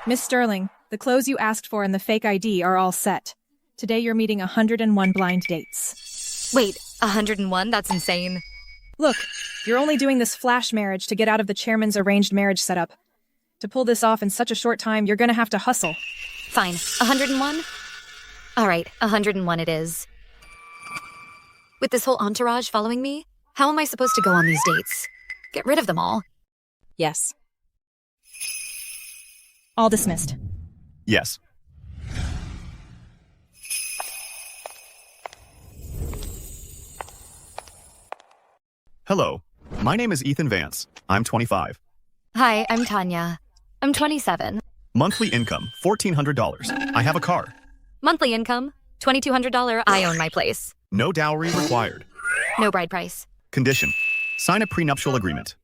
Miss Sterling, the clothes you asked for and the fake ID are all set. Today you're meeting 101 blind dates. Wait, 101? That's insane. Look, you're only doing this flash marriage to get out of the chairman's arranged marriage setup. To pull this off in such a short time, you're gonna have to hustle. Fine, 101? Alright, 101 it is. With this whole entourage following me, how am I supposed to go on these dates? Get rid of them all. Yes. All dismissed. Yes. Hello, my name is Ethan Vance. I'm 25. Hi, I'm Tanya. I'm 27. Monthly income, $1,400. I have a car. Monthly income, $2,200. I own my place. No dowry required. No bride price. Condition, sign a prenuptial agreement.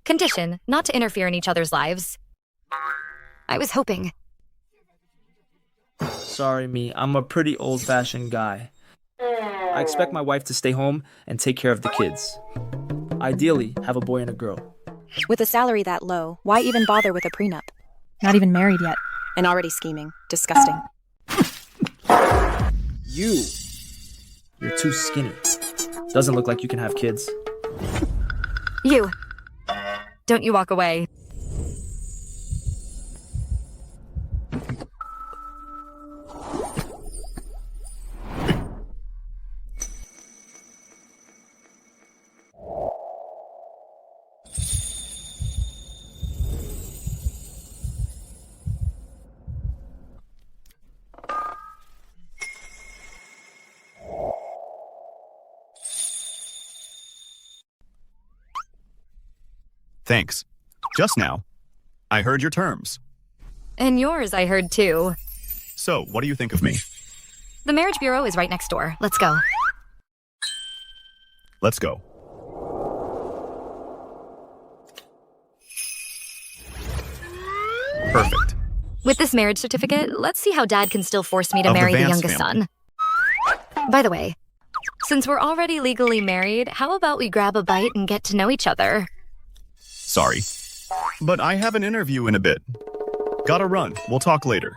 Condition, not to interfere in each other's lives. I was hoping. Sorry, me. I'm a pretty old-fashioned guy. I expect my wife to stay home and take care of the kids. Ideally, have a boy and a girl. With a salary that low, why even bother with a prenup? Not even married yet. And already scheming. Disgusting. You're too skinny. Doesn't look like you can have kids. You. Don't you walk away. Thanks. Just now, I heard your terms. And yours, I heard too. So, what do you think of me? The marriage bureau is right next door. Let's go. Let's go. Perfect. With this marriage certificate, let's see how Dad can still force me to Of the marry the Vance youngest family. son. By the way, since we're already legally married, how about we grab a bite and get to know each other? Sorry. But I have an interview in a bit. Gotta run. We'll talk later.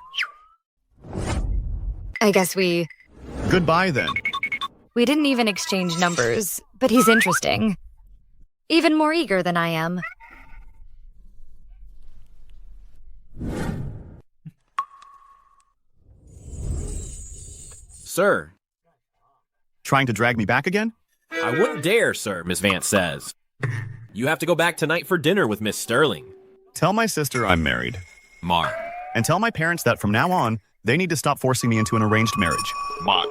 I guess we Goodbye then. didn't even exchange numbers, but he's interesting. Even more eager than I am. Sir, Trying to drag me back again? I wouldn't dare, sir, Miss Vance says. You have to go back tonight for dinner with Miss Sterling. Tell my sister I'm married. Mark. And tell my parents that from now on, they need to stop forcing me into an arranged marriage. Mark.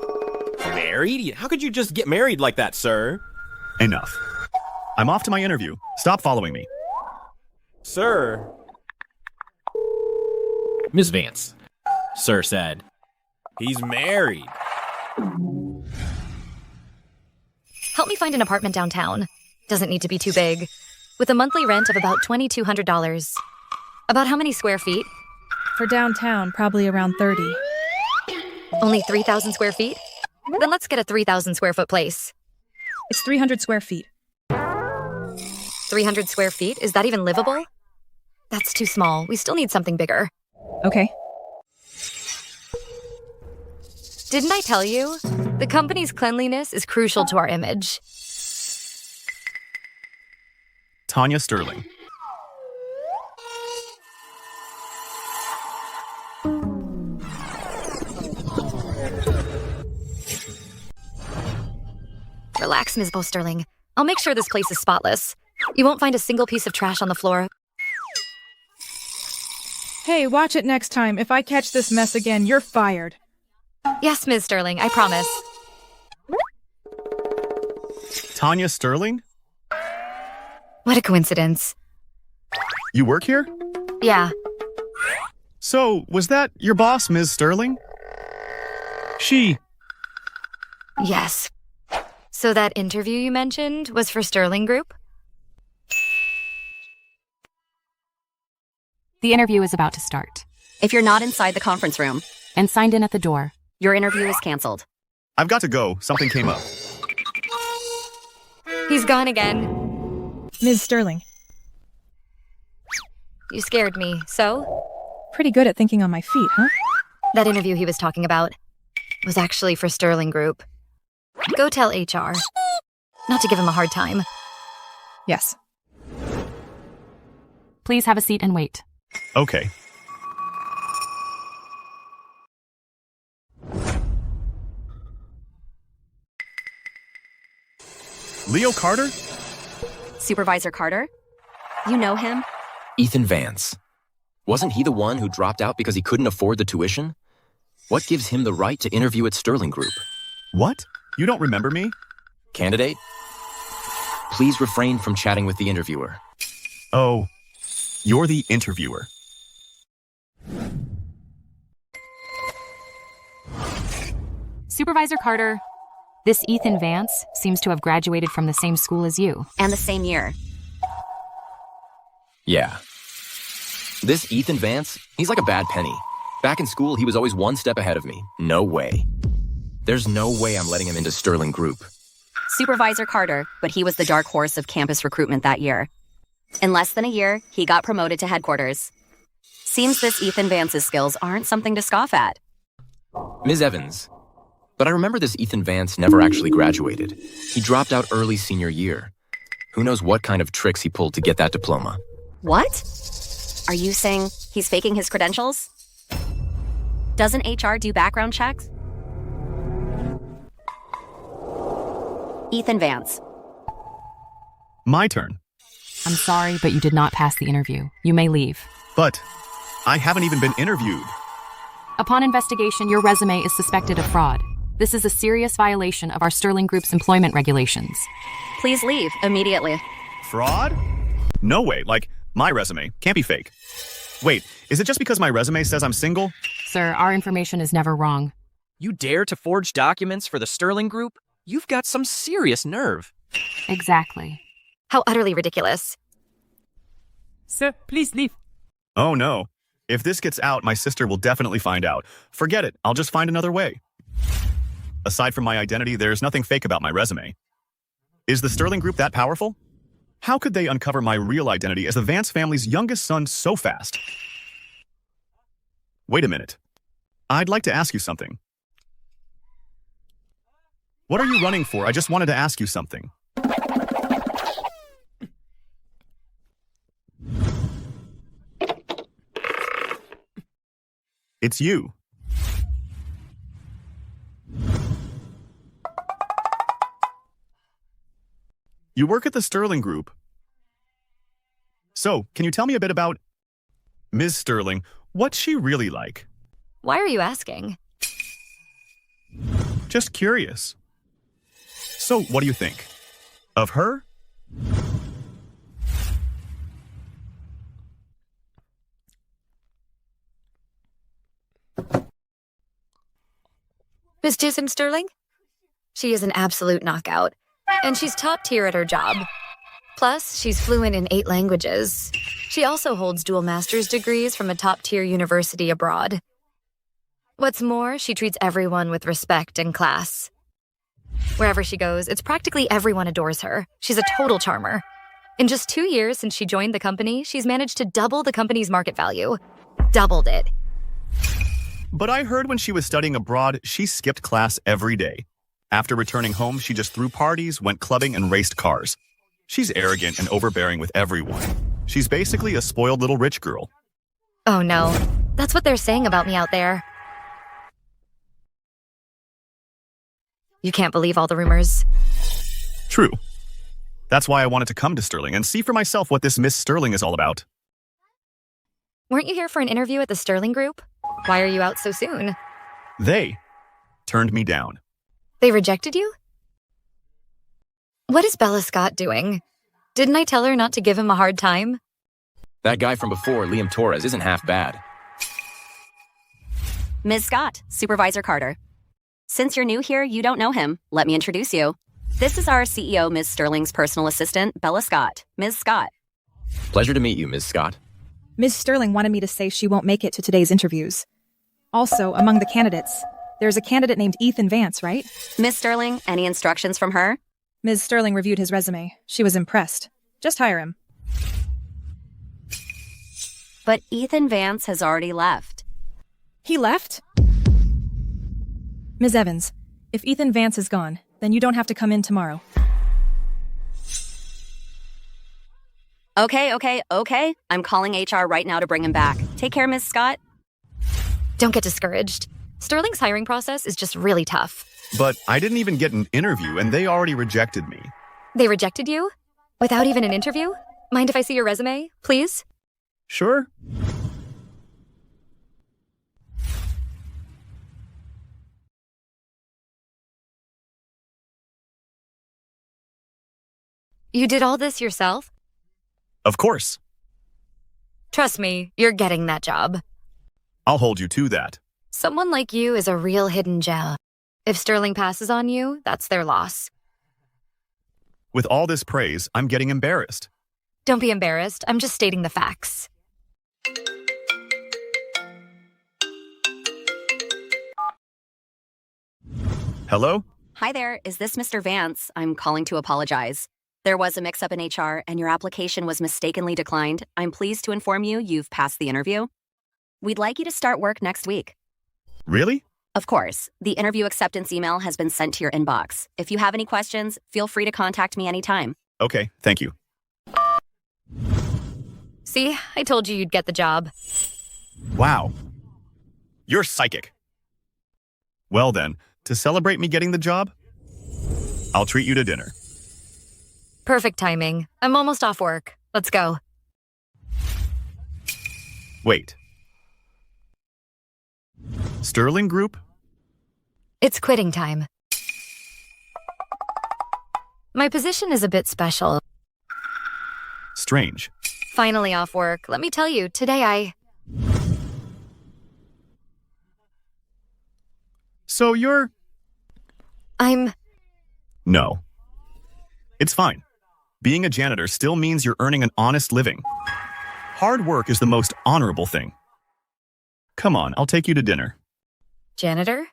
Married? How could you just get married like that, sir? Enough. I'm off to my interview. Stop following me. Sir. Miss Vance. Sir said. He's married. Help me find an apartment downtown. Doesn't need to be too big. With a monthly rent of about $2,200. About how many square feet? For downtown, probably around 30. Only 3,000 square feet? Then let's get a 3,000 square foot place. It's 300 square feet. 300 square feet? Is that even livable? That's too small. We still need something bigger. Okay. Didn't I tell you? The company's cleanliness is crucial to our image. Tanya Sterling. Relax, Ms. Bo Sterling. I'll make sure this place is spotless. You won't find a single piece of trash on the floor. Hey, watch it next time. If I catch this mess again, you're fired. Yes, Ms. Sterling, I promise. Tanya Sterling? What a coincidence. You work here? Yeah. So, was that your boss, Ms. Sterling? She. Yes. So that interview you mentioned was for Sterling Group? The interview is about to start. If you're not inside the conference room, And signed in at the door. your interview is canceled. I've got to go. Something came up. He's gone again. Ms. Sterling. You scared me. So? Pretty good at thinking on my feet, huh? That interview he was talking about was actually for Sterling Group. Go tell HR. Not to give him a hard time. Yes. Please have a seat and wait. Okay. Leo Carter? Supervisor Carter? You know him? Ethan Vance. Wasn't he the one who dropped out because he couldn't afford the tuition? What gives him the right to interview at Sterling Group? What? You don't remember me? Candidate? Please refrain from chatting with the interviewer. Oh, you're the interviewer. Supervisor Carter, this Ethan Vance seems to have graduated from the same school as you. And the same year. Yeah. This Ethan Vance, he's like a bad penny. Back in school, he was always one step ahead of me. No way. There's no way I'm letting him into Sterling Group. Supervisor Carter, but he was the dark horse of campus recruitment that year. In less than a year, he got promoted to headquarters. Seems this Ethan Vance's skills aren't something to scoff at. Ms. Evans, but I remember this Ethan Vance never actually graduated. He dropped out early senior year. Who knows what kind of tricks he pulled to get that diploma? What? Are you saying he's faking his credentials? Doesn't HR do background checks? Ethan Vance. My turn. I'm sorry, but you did not pass the interview. You may leave. But I haven't even been interviewed. Upon investigation, your resume is suspected of fraud. This is a serious violation of our Sterling Group's employment regulations. Please leave immediately. Fraud? No way. Like, my resume. Can't be fake. Wait, is it just because my resume says I'm single? Sir, our information is never wrong. You dare to forge documents for the Sterling Group? You've got some serious nerve. Exactly. How utterly ridiculous. Sir, please leave. Oh no. If this gets out, my sister will definitely find out. Forget it. I'll just find another way. Aside from my identity, there's nothing fake about my resume. Is the Sterling Group that powerful? How could they uncover my real identity as the Vance family's youngest son so fast? Wait a minute. I'd like to ask you something. What are you running for? I just wanted to ask you something. It's you. You work at the Sterling Group. So, can you tell me a bit about Ms. Sterling? What's she really like? Why are you asking? Just curious. So, what do you think? Of her? Miss Jason Sterling? She is an absolute knockout. And she's top tier at her job. Plus, she's fluent in 8 languages. She also holds dual master's degrees from a top-tier university abroad. What's more, she treats everyone with respect and class. Wherever she goes, it's practically everyone adores her. She's a total charmer. In just 2 years since she joined the company, she's managed to double the company's market value. Doubled it. But I heard when she was studying abroad, she skipped class every day. After returning home, she just threw parties, went clubbing, and raced cars. She's arrogant and overbearing with everyone. She's basically a spoiled little rich girl. Oh no, that's what they're saying about me out there. You can't believe all the rumors. True. That's why I wanted to come to Sterling and see for myself what this Miss Sterling is all about. Weren't you here for an interview at the Sterling Group? Why are you out so soon? They turned me down. They rejected you? What is Bella Scott doing? Didn't I tell her not to give him a hard time? That guy from before, Liam Torres, isn't half bad. Ms. Scott, Supervisor Carter. Since you're new here, you don't know him. Let me introduce you. This is our CEO, Ms. Sterling's personal assistant, Bella Scott. Ms. Scott. Pleasure to meet you, Ms. Scott. Ms. Sterling wanted me to say she won't make it to today's interviews. Also, among the candidates, there's a candidate named Ethan Vance, right? Ms. Sterling, any instructions from her? Ms. Sterling reviewed his resume. She was impressed. Just hire him. but Ethan Vance has already left. He left? Ms. Evans, if Ethan Vance is gone, then you don't have to come in tomorrow. Okay. I'm calling HR right now to bring him back. Take care, Miss Scott. Don't get discouraged. Sterling's hiring process is just really tough. But I didn't even get an interview and they already rejected me. They rejected you? Without even an interview? Mind if I see your resume, please? Sure. You did all this yourself? Of course. Trust me, you're getting that job. I'll hold you to that. Someone like you is a real hidden gem. If Sterling passes on you, that's their loss. With all this praise, I'm getting embarrassed. Don't be embarrassed. I'm just stating the facts. Hello? Hi there, is this Mr. Vance? I'm calling to apologize. There was a mix-up in HR and your application was mistakenly declined. I'm pleased to inform you you've passed the interview. We'd like you to start work next week. Really? Of course. The interview acceptance email has been sent to your inbox. If you have any questions, feel free to contact me anytime. Okay, thank you. See, I told you you'd get the job. Wow. You're psychic. Well then, to celebrate me getting the job, I'll treat you to dinner. Perfect timing. I'm almost off work. Let's go. Wait. Sterling Group? It's quitting time. My position is a bit special. Strange. Finally off work. Let me tell you, today So you're... I'm... No. It's fine. Being a janitor still means you're earning an honest living. Hard work is the most honorable thing. Come on, I'll take you to dinner. Janitor?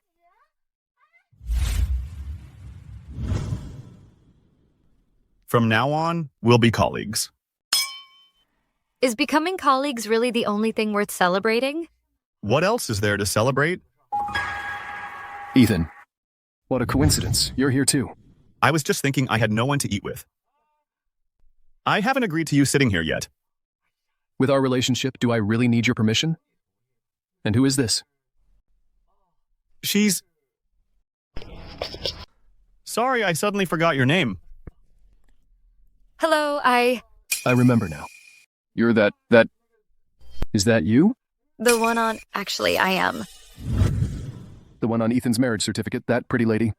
From now on, we'll be colleagues. Is becoming colleagues really the only thing worth celebrating? What else is there to celebrate? Ethan, what a coincidence. You're here too. I was just thinking I had no one to eat with. I haven't agreed to you sitting here yet. With our relationship, do I really need your permission? And who is this? She's... Sorry, I suddenly forgot your name. Hello, I remember now. You're that... Is that you? The one on... Actually, I am. The one on Ethan's marriage certificate, that pretty lady.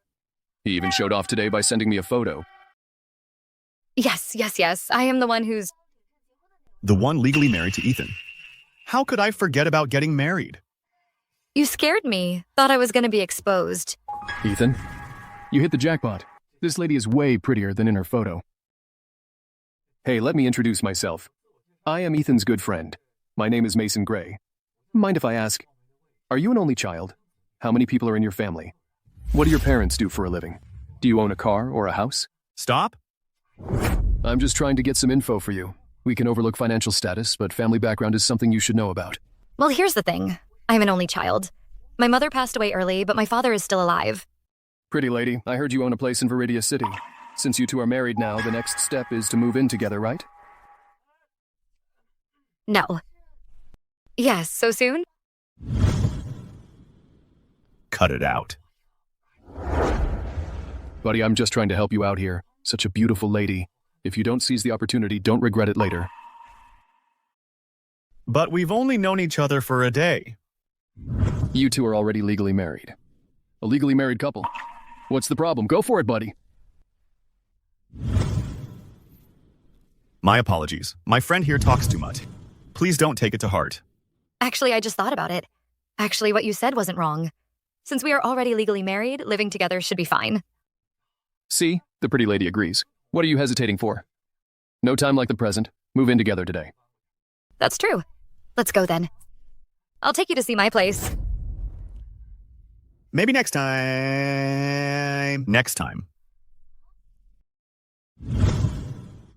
He even showed off today by sending me a photo. Yes. I am the one who's... The one legally married to Ethan. How could I forget about getting married? You scared me. Thought I was going to be exposed. Ethan, you hit the jackpot. This lady is way prettier than in her photo. Hey, let me introduce myself. I am Ethan's good friend. My name is Mason Gray. Mind if I ask, are you an only child? How many people are in your family? What do your parents do for a living? Do you own a car or a house? Stop. I'm just trying to get some info for you. We can overlook financial status, but family background is something you should know about. Well, here's the thing. I'm an only child. My mother passed away early, but my father is still alive. Pretty lady, I heard you own a place in Viridia City. Since you two are married now, the next step is to move in together, right? No. Yes, so soon? Cut it out. Buddy, I'm just trying to help you out here. Such a beautiful lady. If you don't seize the opportunity, don't regret it later. But we've only known each other for a day. You two are already legally married. A legally married couple. What's the problem? Go for it, buddy. My apologies. My friend here talks too much. Please don't take it to heart. Actually, I just thought about it. Actually, what you said wasn't wrong. Since we are already legally married, living together should be fine. See? The pretty lady agrees. What are you hesitating for? No time like the present. Move in together today. That's true. Let's go then. I'll take you to see my place. Maybe next time. Next time.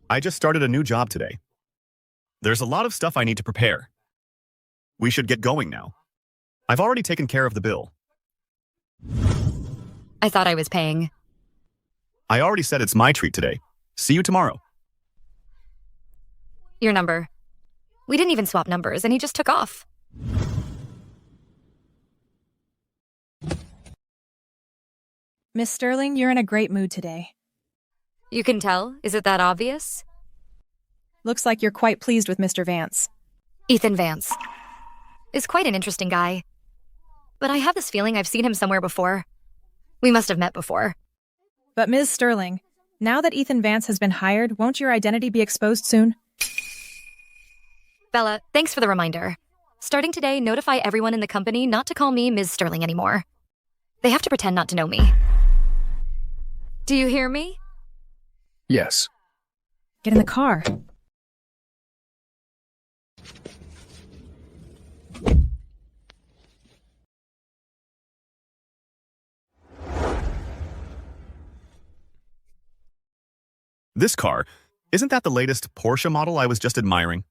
I just started a new job today. There's a lot of stuff I need to prepare. We should get going now. I've already taken care of the bill. I thought I was paying. I already said it's my treat today. See you tomorrow. Your number. We didn't even swap numbers, and he just took off. Miss Sterling, you're in a great mood today. You can tell? Is it that obvious? Looks like you're quite pleased with Mr. Vance. Ethan Vance is quite an interesting guy. But I have this feeling I've seen him somewhere before. We must have met before. But Ms. Sterling, now that Ethan Vance has been hired, won't your identity be exposed soon? Bella, thanks for the reminder. Starting today, notify everyone in the company not to call me Ms. Sterling anymore. They have to pretend not to know me. Do you hear me? Yes. Get in the car. This car, isn't that the latest Porsche model I was just admiring?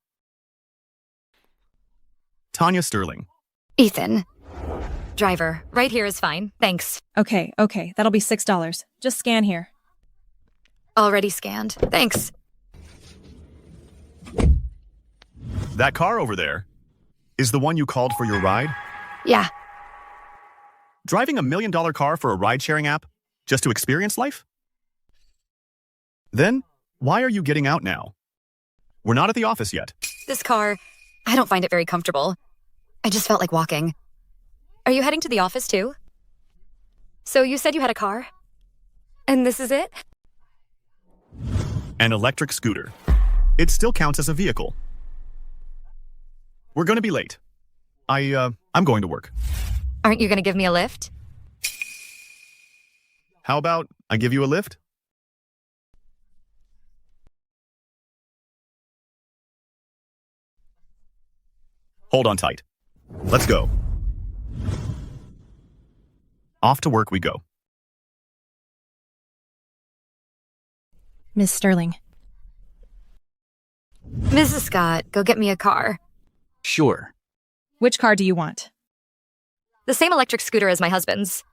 Tanya Sterling. Ethan. Driver, right here is fine. Thanks. Okay, that'll be $6. Just scan here. Already scanned. Thanks. That car over there is the one you called for your ride? Yeah. Driving $1 million car for a ride-sharing app just to experience life? Then, why are you getting out now? We're not at the office yet. This car, I don't find it very comfortable. I just felt like walking. Are you heading to the office too? So you said you had a car? And this is it? An electric scooter. It still counts as a vehicle. We're gonna be late. I'm going to work. Aren't you going to give me a lift? How about I give you a lift? Hold on tight. Let's go. Off to work we go. Miss Sterling. Mrs. Scott, go get me a car. Sure. Which car do you want? The same electric scooter as my husband's.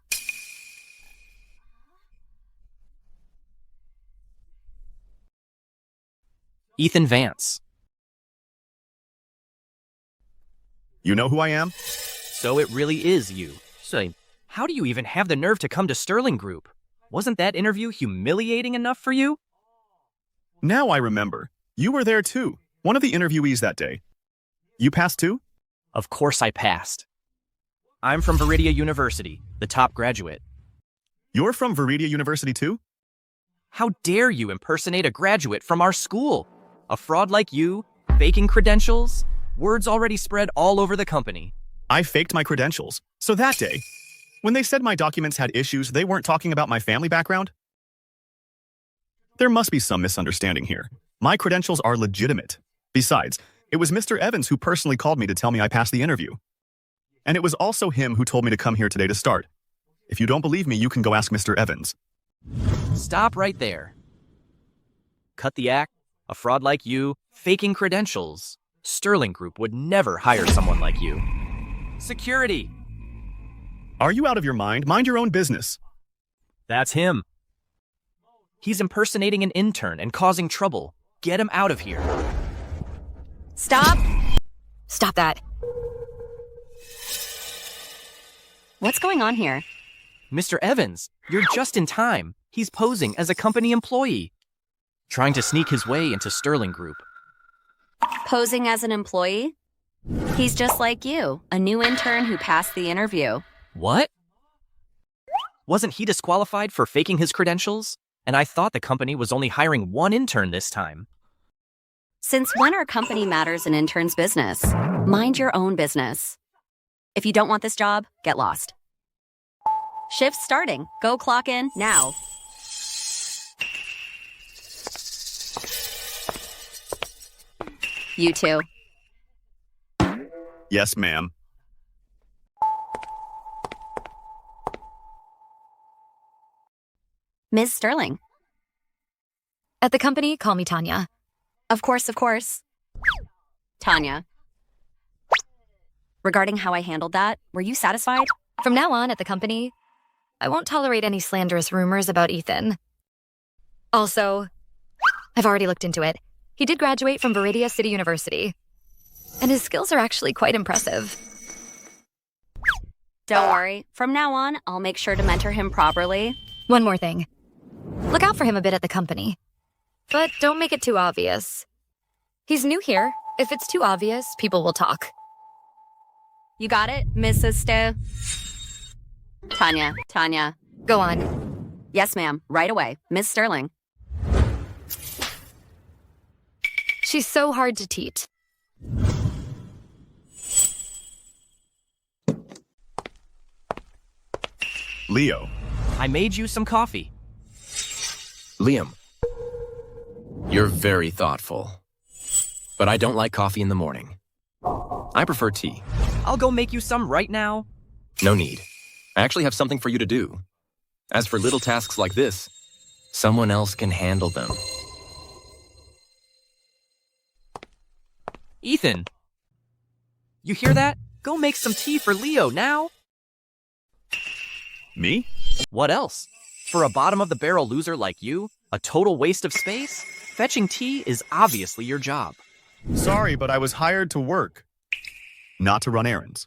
Ethan Vance. You know who I am? So it really is you. So, how do you even have the nerve to come to Sterling Group? Wasn't that interview humiliating enough for you? Now I remember. You were there too. One of the interviewees that day. You passed too? Of course I passed. I'm from Viridia University, the top graduate. You're from Viridia University too? How dare you impersonate a graduate from our school? A fraud like you, faking credentials? Word's already spread all over the company. I faked my credentials. So that day, when they said my documents had issues, they weren't talking about my family background? There must be some misunderstanding here. My credentials are legitimate. Besides, it was Mr. Evans who personally called me to tell me I passed the interview. And it was also him who told me to come here today to start. If you don't believe me, you can go ask Mr. Evans. Stop right there. Cut the act. A fraud like you, faking credentials. Sterling Group would never hire someone like you. Security! Are you out of your mind? Mind your own business. That's him. He's impersonating an intern and causing trouble. Get him out of here. Stop! Stop that. What's going on here? Mr. Evans, you're just in time. He's posing as a company employee, trying to sneak his way into Sterling Group. Posing as an employee? He's just like you, a new intern who passed the interview. What? Wasn't he disqualified for faking his credentials? And I thought the company was only hiring one intern this time. Since when are company matters an intern's business? Mind your own business. If you don't want this job, get lost. Shift's starting. Go clock in now. You too. Yes, ma'am. Ms. Sterling. At the company, call me Tanya. Of course, of course. Tanya. Regarding how I handled that, were you satisfied? From now on at the company, I won't tolerate any slanderous rumors about Ethan. Also, I've already looked into it. He did graduate from Viridia City University, and his skills are actually quite impressive. Don't worry. From now on, I'll make sure to mentor him properly. One more thing. Look out for him a bit at the company. But don't make it too obvious. He's new here. If it's too obvious, people will talk. You got it, Miss Sister? Tanya. Go on. Yes, ma'am. Right away. Miss Sterling. She's so hard to teach. Leo. I made you some coffee. Liam, you're very thoughtful. But I don't like coffee in the morning. I prefer tea. I'll go make you some right now. No need. I actually have something for you to do. As for little tasks like this, someone else can handle them. Ethan, you hear that? Go make some tea for Leo now. Me? What else? For a bottom-of-the-barrel loser like you, a total waste of space, fetching tea is obviously your job. Sorry, but I was hired to work, not to run errands.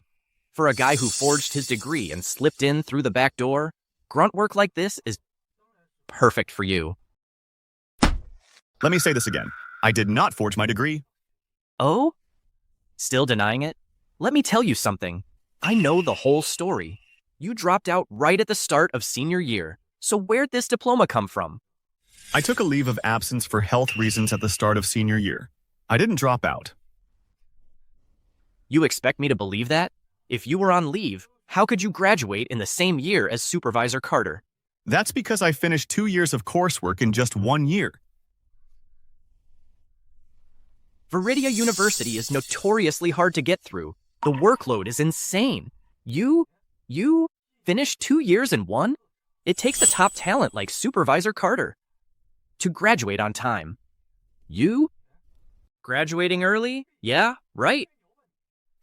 For a guy who forged his degree and slipped in through the back door, grunt work like this is perfect for you. Let me say this again. I did not forge my degree. Oh? Still denying it? Let me tell you something. I know the whole story. You dropped out right at the start of senior year, so where'd this diploma come from? I took a leave of absence for health reasons at the start of senior year. I didn't drop out. You expect me to believe that? If you were on leave, how could you graduate in the same year as Supervisor Carter? That's because I finished 2 years of coursework in just 1 year. Viridia University is notoriously hard to get through. The workload is insane. You finished 2 years in one? It takes a top talent like Supervisor Carter to graduate on time. You? Graduating early? Yeah, right.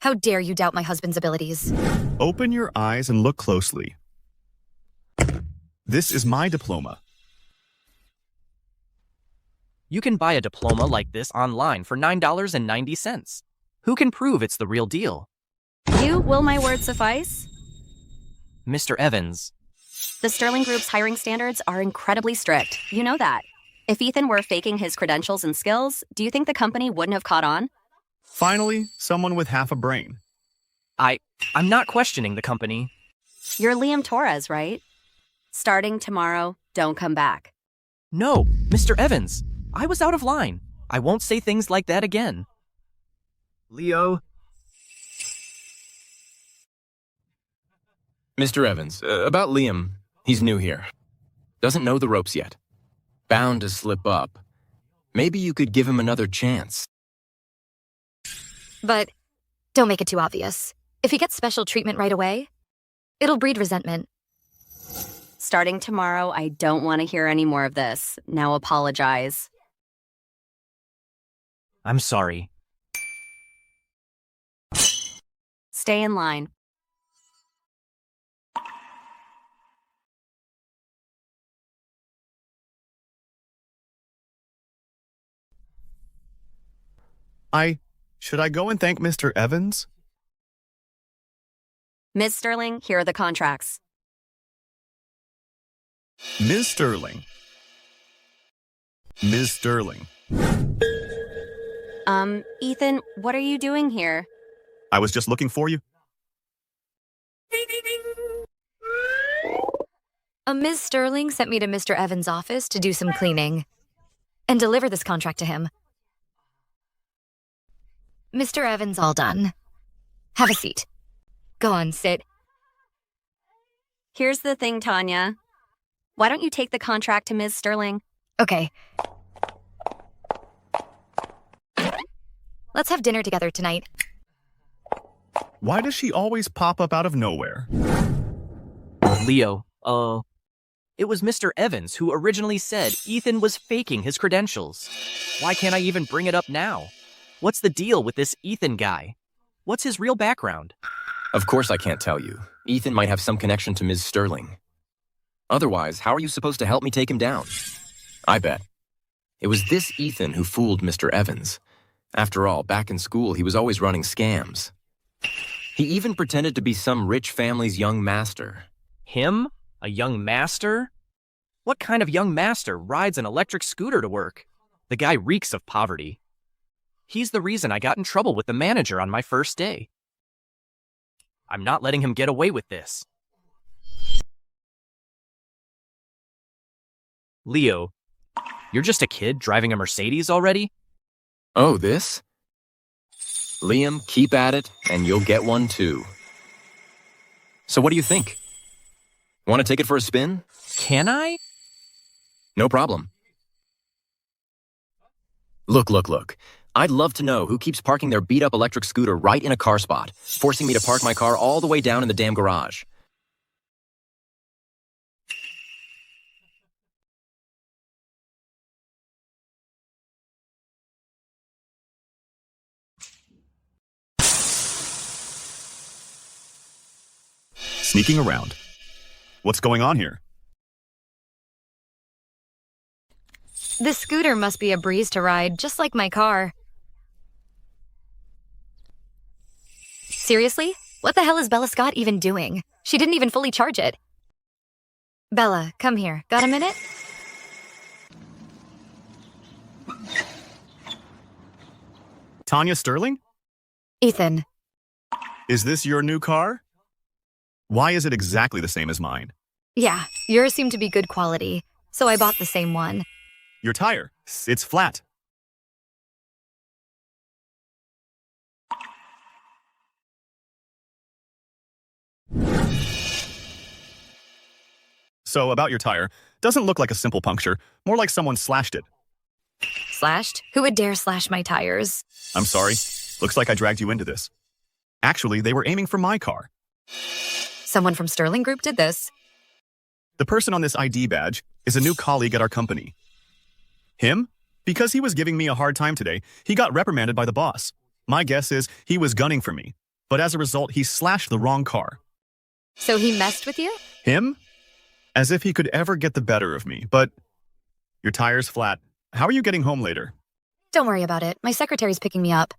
How dare you doubt my husband's abilities? Open your eyes and look closely. This is my diploma. You can buy a diploma like this online for $9.90. Who can prove it's the real deal? Will my word suffice? Mr. Evans. The Sterling Group's hiring standards are incredibly strict. You know that. If Ethan were faking his credentials and skills, do you think the company wouldn't have caught on? Finally, someone with half a brain. I'm not questioning the company. You're Liam Torres, right? Starting tomorrow, don't come back. No, Mr. Evans. I was out of line. I won't say things like that again. Leo? Mr. Evans, about Liam, he's new here. Doesn't know the ropes yet. Bound to slip up. Maybe you could give him another chance. But don't make it too obvious. If he gets special treatment right away, it'll breed resentment. Starting tomorrow, I don't want to hear any more of this. Now apologize. I'm sorry. Stay in line. Should I go and thank Mr. Evans? Ms. Sterling, here are the contracts. Ms. Sterling. Ms. Sterling. Ethan, what are you doing here? I was just looking for you. Ms. Sterling sent me to Mr. Evans' office to do some cleaning and deliver this contract to him. Mr. Evans, all done. Have a seat. Go on, sit. Here's the thing, Tanya. Why don't you take the contract to Ms. Sterling? Okay. Let's have dinner together tonight. Why does she always pop up out of nowhere? Leo, it was Mr. Evans who originally said Ethan was faking his credentials. Why can't I even bring it up now? What's the deal with this Ethan guy? What's his real background? Of course I can't tell you. Ethan might have some connection to Ms. Sterling. Otherwise, how are you supposed to help me take him down? I bet. It was this Ethan who fooled Mr. Evans. After all, back in school, he was always running scams. He even pretended to be some rich family's young master. Him? A young master? What kind of young master rides an electric scooter to work? The guy reeks of poverty. He's the reason I got in trouble with the manager on my first day. I'm not letting him get away with this. Leo, you're just a kid driving a Mercedes already? Oh, this? Liam, keep at it, and you'll get one too. So what do you think? Want to take it for a spin? Can I? No problem. Look. I'd love to know who keeps parking their beat-up electric scooter right in a car spot, forcing me to park my car all the way down in the damn garage. Sneaking around. What's going on here? This scooter must be a breeze to ride, just like my car. Seriously? What the hell is Bella Scott even doing? She didn't even fully charge it. Bella, come here. Got a minute? Tanya Sterling? Ethan. Is this your new car? Why is it exactly the same as mine? Yeah, yours seemed to be good quality, so I bought the same one. Your tire. It's flat. So, about your tire, doesn't look like a simple puncture, more like someone slashed it. Slashed? Who would dare slash my tires? I'm sorry. Looks like I dragged you into this. Actually, they were aiming for my car. Someone from Sterling Group did this. The person on this ID badge is a new colleague at our company. Him? Because he was giving me a hard time today, he got reprimanded by the boss. My guess is he was gunning for me, but as a result, he slashed the wrong car. So he messed with you? Him? As if he could ever get the better of me, but your tire's flat. How are you getting home later? Don't worry about it. My secretary's picking me up.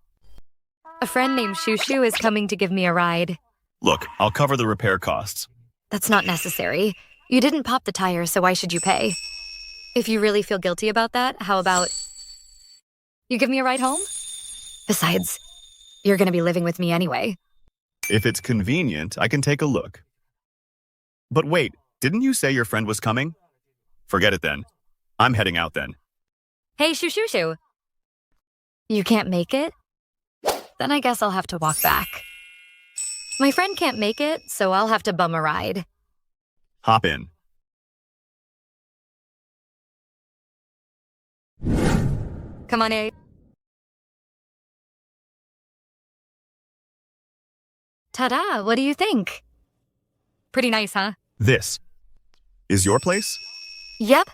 A friend named Shushu is coming to give me a ride. Look, I'll cover the repair costs. That's not necessary. You didn't pop the tire, so why should you pay? If you really feel guilty about that, how about you give me a ride home? Besides, you're going to be living with me anyway. If it's convenient, I can take a look. But wait, didn't you say your friend was coming? Forget it then. I'm heading out then. Hey, Shushu. You can't make it? Then I guess I'll have to walk back. My friend can't make it, so I'll have to bum a ride. Hop in. Come on, A. Ta-da, what do you think? Pretty nice, huh? This is your place? Yep.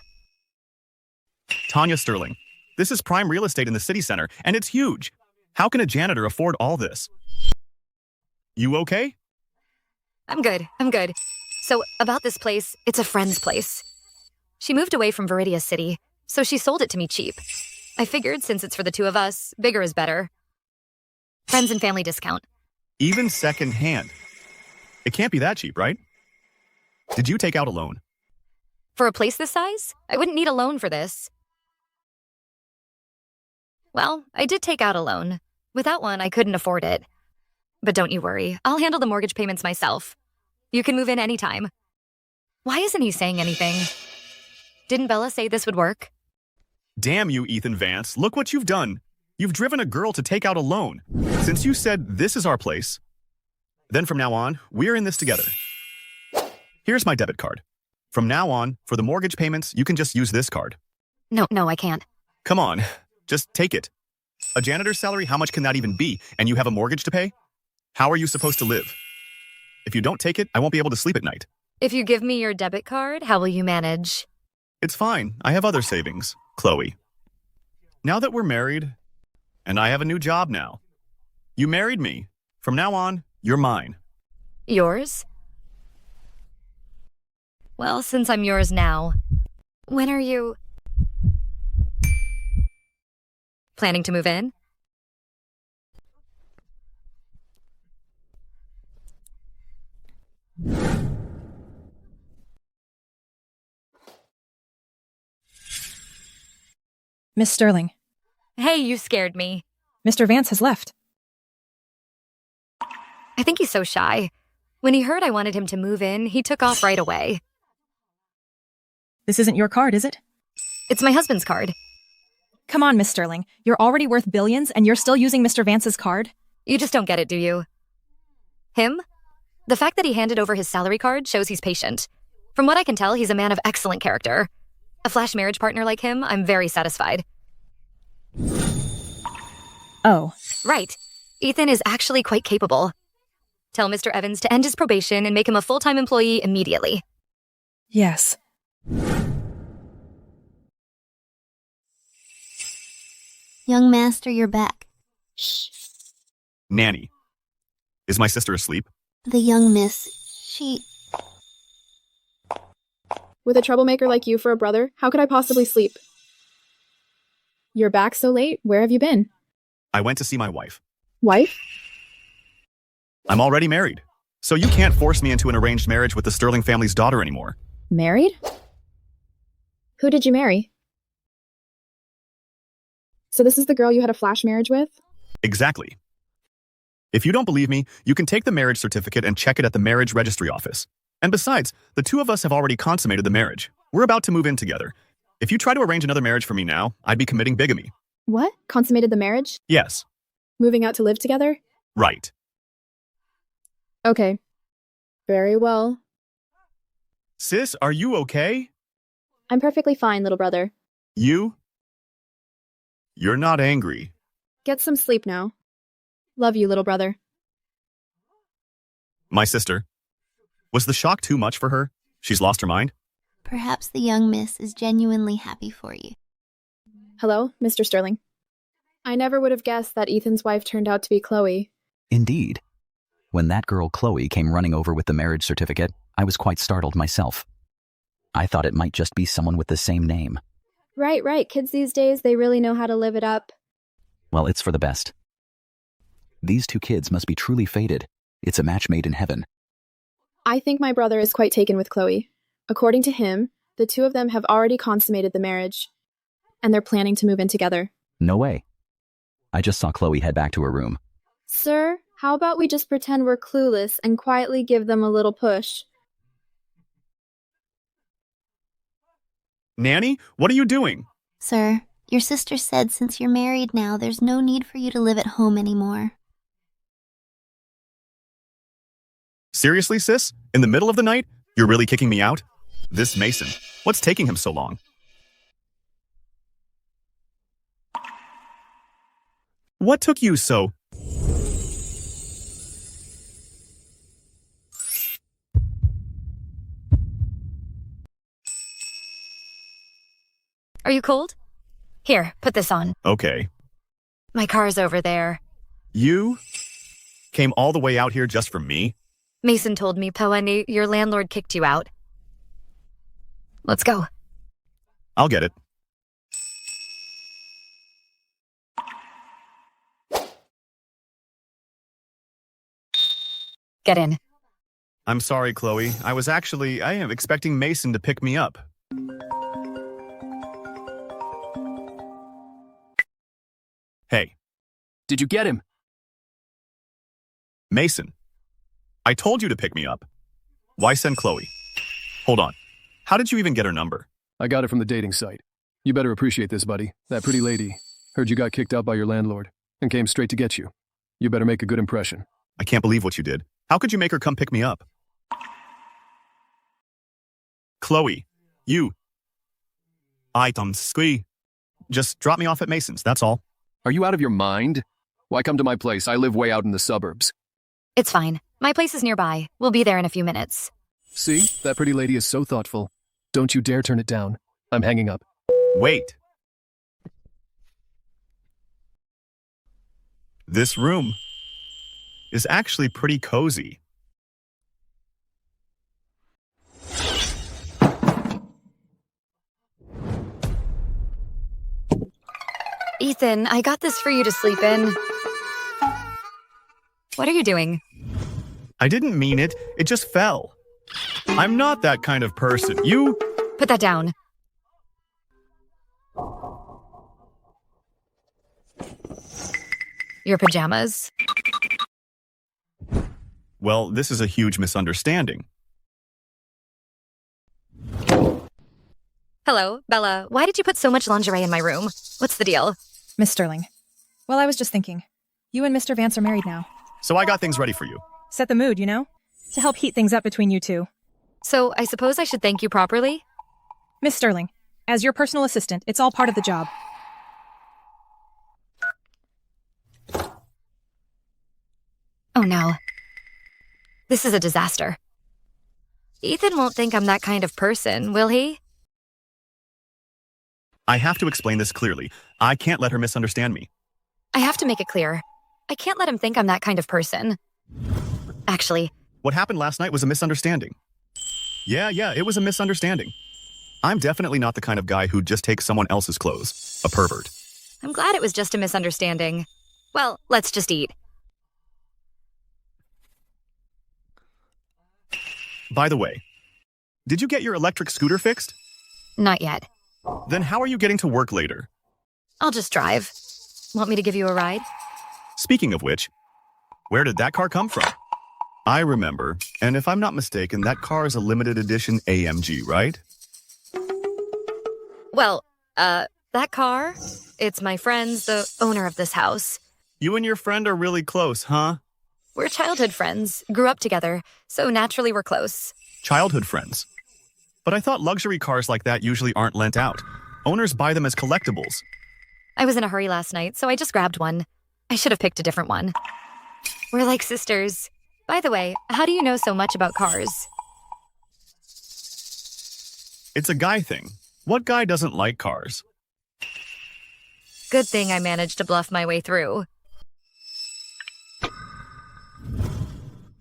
Tanya Sterling. This is prime real estate in the city center, and it's huge. How can a janitor afford all this? You okay? I'm good. So, about this place, it's a friend's place. She moved away from Viridia City, so she sold it to me cheap. I figured since it's for the two of us, bigger is better. Friends and family discount. Even second hand. It can't be that cheap, right? Did you take out a loan? For a place this size, I wouldn't need a loan for this. Well, I did take out a loan. Without one, I couldn't afford it. But don't you worry, I'll handle the mortgage payments myself. You can move in anytime. Why isn't he saying anything? Didn't Bella say this would work? Damn you, Ethan Vance. Look what you've done. You've driven a girl to take out a loan. Since you said this is our place, then from now on, we're in this together. Here's my debit card. From now on, for the mortgage payments, you can just use this card. No, I can't. Come on, just take it. A janitor's salary, how much can that even be? And you have a mortgage to pay? How are you supposed to live? If you don't take it, I won't be able to sleep at night. If you give me your debit card, how will you manage? It's fine. I have other savings, Chloe. Now that we're married, and I have a new job now. You married me. From now on, you're mine. Yours? Well, since I'm yours now, when are you planning to move in? Miss Sterling, Hey, you scared me. Mr. Vance has left. I think he's so shy. When he heard I wanted him to move in, he took off right away. This isn't your card, is it? It's my husband's card. Come on, Miss Sterling. You're already worth billions, and you're still using Mr. Vance's card? You just don't get it, do you? Him? The fact that he handed over his salary card shows he's patient. From what I can tell, he's a man of excellent character. A flash marriage partner like him, I'm very satisfied. Oh. Right. Ethan is actually quite capable. Tell Mr. Evans to end his probation and make him a full-time employee immediately. Yes. Young master, you're back. Nanny. Is my sister asleep? The young miss, she... With a troublemaker like you for a brother, how could I possibly sleep? You're back so late? Where have you been? I went to see my wife. Wife? I'm already married, so you can't force me into an arranged marriage with the Sterling family's daughter anymore. Married? Who did you marry? So this is the girl you had a flash marriage with? Exactly. If you don't believe me, you can take the marriage certificate and check it at the marriage registry office. And besides, the two of us have already consummated the marriage. We're about to move in together. If you try to arrange another marriage for me now, I'd be committing bigamy. What? Consummated the marriage? Yes. Moving out to live together? Right. Okay. Very well. Sis, are you okay? I'm perfectly fine, little brother. You? You're not angry. Get some sleep now. Love you, little brother. My sister. Was the shock too much for her? She's lost her mind? Perhaps the young miss is genuinely happy for you. Hello, Mr. Sterling. I never would have guessed that Ethan's wife turned out to be Chloe. Indeed. When that girl Chloe came running over with the marriage certificate, I was quite startled myself. I thought it might just be someone with the same name. Right. Kids these days, they really know how to live it up. Well, it's for the best. These two kids must be truly fated. It's a match made in heaven. I think my brother is quite taken with Chloe. According to him, the two of them have already consummated the marriage, and they're planning to move in together. No way. I just saw Chloe head back to her room. Sir, how about we just pretend we're clueless and quietly give them a little push? Nanny, what are you doing? Sir, your sister said since you're married now, there's no need for you to live at home anymore. Seriously, sis? In the middle of the night? You're really kicking me out? This Mason, what's taking him so long? What took you so... Are you cold? Here, put this on. Okay. My car's over there. You came all the way out here just for me? Mason told me, Poeni, your landlord kicked you out. Let's go. I'll get it. Get in. I'm sorry, Chloe. I am expecting Mason to pick me up. Hey. Did you get him? Mason. I told you to pick me up. Why send Chloe? Hold on. How did you even get her number? I got it from the dating site. You better appreciate this, buddy. That pretty lady heard you got kicked out by your landlord and came straight to get you. You better make a good impression. I can't believe what you did. How could you make her come pick me up? Chloe, you. Item ski. Just drop me off at Mason's, that's all. Are you out of your mind? Why come to my place? I live way out in the suburbs. It's fine. My place is nearby. We'll be there in a few minutes. See? That pretty lady is so thoughtful. Don't you dare turn it down. I'm hanging up. Wait. This room. is actually pretty cozy. Ethan, I got this for you to sleep in. What are you doing? I didn't mean it. It just fell. I'm not that kind of person. You... Put that down. Your pajamas? Well, this is a huge misunderstanding. Hello, Bella. Why did you put so much lingerie in my room? What's the deal? Miss Sterling. Well, I was just thinking. You and Mr. Vance are married now. So I got things ready for you. Set the mood, you know? To help heat things up between you two. So I suppose I should thank you properly? Miss Sterling, as your personal assistant, it's all part of the job. Oh no. This is a disaster. Ethan won't think I'm that kind of person, will he? I have to explain this clearly. I can't let her misunderstand me. I have to make it clear. I can't let him think I'm that kind of person. Actually, what happened last night was a misunderstanding. Yeah, it was a misunderstanding. I'm definitely not the kind of guy who'd just take someone else's clothes. A pervert. I'm glad it was just a misunderstanding. Well, let's just eat. By the way, did you get your electric scooter fixed? Not yet. Then how are you getting to work later? I'll just drive. Want me to give you a ride? Speaking of which, where did that car come from? I remember, and if I'm not mistaken, that car is a limited edition AMG, right? Well, that car, it's my friend's, the owner of this house. You and your friend are really close, huh? We're childhood friends, grew up together, so naturally we're close. Childhood friends. But I thought luxury cars like that usually aren't lent out. Owners buy them as collectibles. I was in a hurry last night, so I just grabbed one. I should have picked a different one. We're like sisters. By the way, how do you know so much about cars? It's a guy thing. What guy doesn't like cars? Good thing I managed to bluff my way through.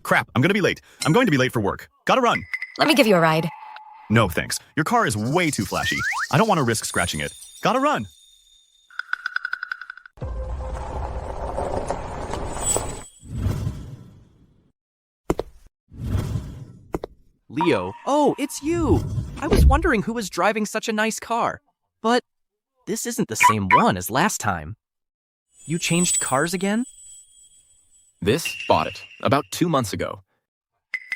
Crap, I'm gonna be late. I'm going to be late for work. Gotta run. Let me give you a ride. No, thanks. Your car is way too flashy. I don't want to risk scratching it. Gotta run. Leo, oh, it's you! I was wondering who was driving such a nice car. But this isn't the same one as last time. You changed cars again? This? Bought it. About 2 months ago.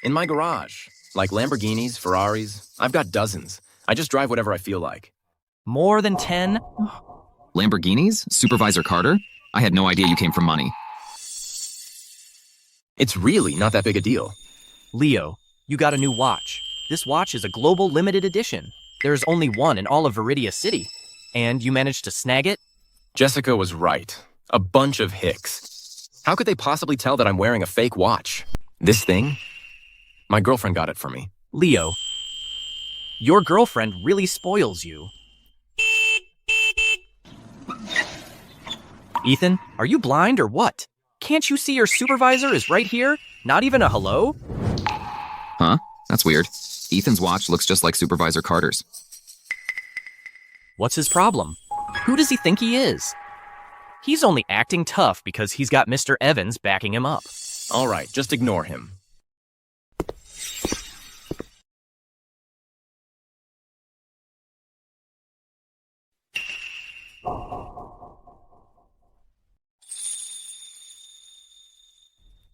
In my garage. Like Lamborghinis, Ferraris. I've got dozens. I just drive whatever I feel like. More than 10? Lamborghinis? Supervisor Carter? I had no idea you came from money. It's really not that big a deal. Leo, you got a new watch. This watch is a global limited edition. There's only one in all of Viridia City. And you managed to snag it? Jessica was right. A bunch of hicks. How could they possibly tell that I'm wearing a fake watch? This thing? My girlfriend got it for me. Leo, your girlfriend really spoils you. Ethan, are you blind or what? Can't you see your supervisor is right here? Not even a hello? Huh? That's weird. Ethan's watch looks just like Supervisor Carter's. What's his problem? Who does he think he is? He's only acting tough because he's got Mr. Evans backing him up. All right, just ignore him.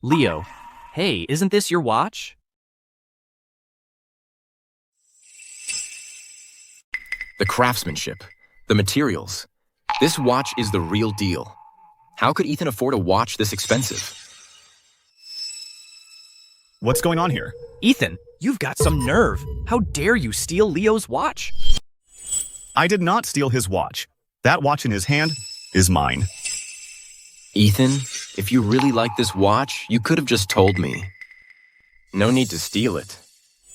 Leo, hey, isn't this your watch? The craftsmanship, the materials. This watch is the real deal. How could Ethan afford a watch this expensive? What's going on here? Ethan, you've got some nerve. How dare you steal Leo's watch? I did not steal his watch. That watch in his hand is mine. Ethan, if you really like this watch, you could have just told me. No need to steal it.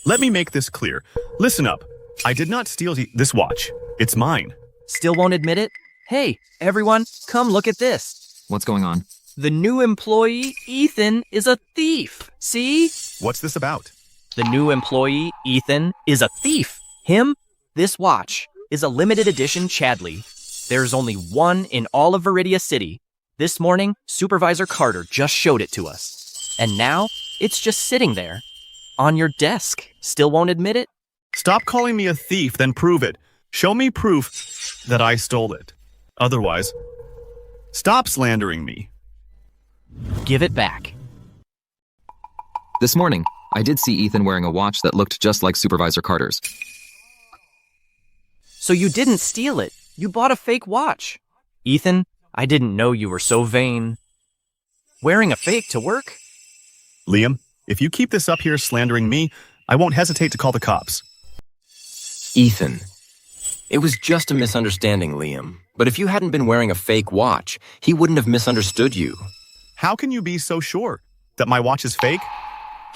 Let me make this clear. Listen up. I did not steal this watch. It's mine. Still won't admit it? Hey, everyone, come look at this. What's going on? The new employee, Ethan, is a thief. See? What's this about? The new employee, Ethan, is a thief. Him? This watch is a limited edition Chadley. There's only one in all of Viridia City. This morning, Supervisor Carter just showed it to us. And now, it's just sitting there. On your desk. Still won't admit it? Stop calling me a thief, then prove it. Show me proof that I stole it. Otherwise, stop slandering me. Give it back. This morning, I did see Ethan wearing a watch that looked just like Supervisor Carter's. So you didn't steal it. You bought a fake watch. Ethan, I didn't know you were so vain. Wearing a fake to work? Liam, if you keep this up here slandering me, I won't hesitate to call the cops. Ethan. It was just a misunderstanding, Liam. But if you hadn't been wearing a fake watch, he wouldn't have misunderstood you. How can you be so sure that my watch is fake?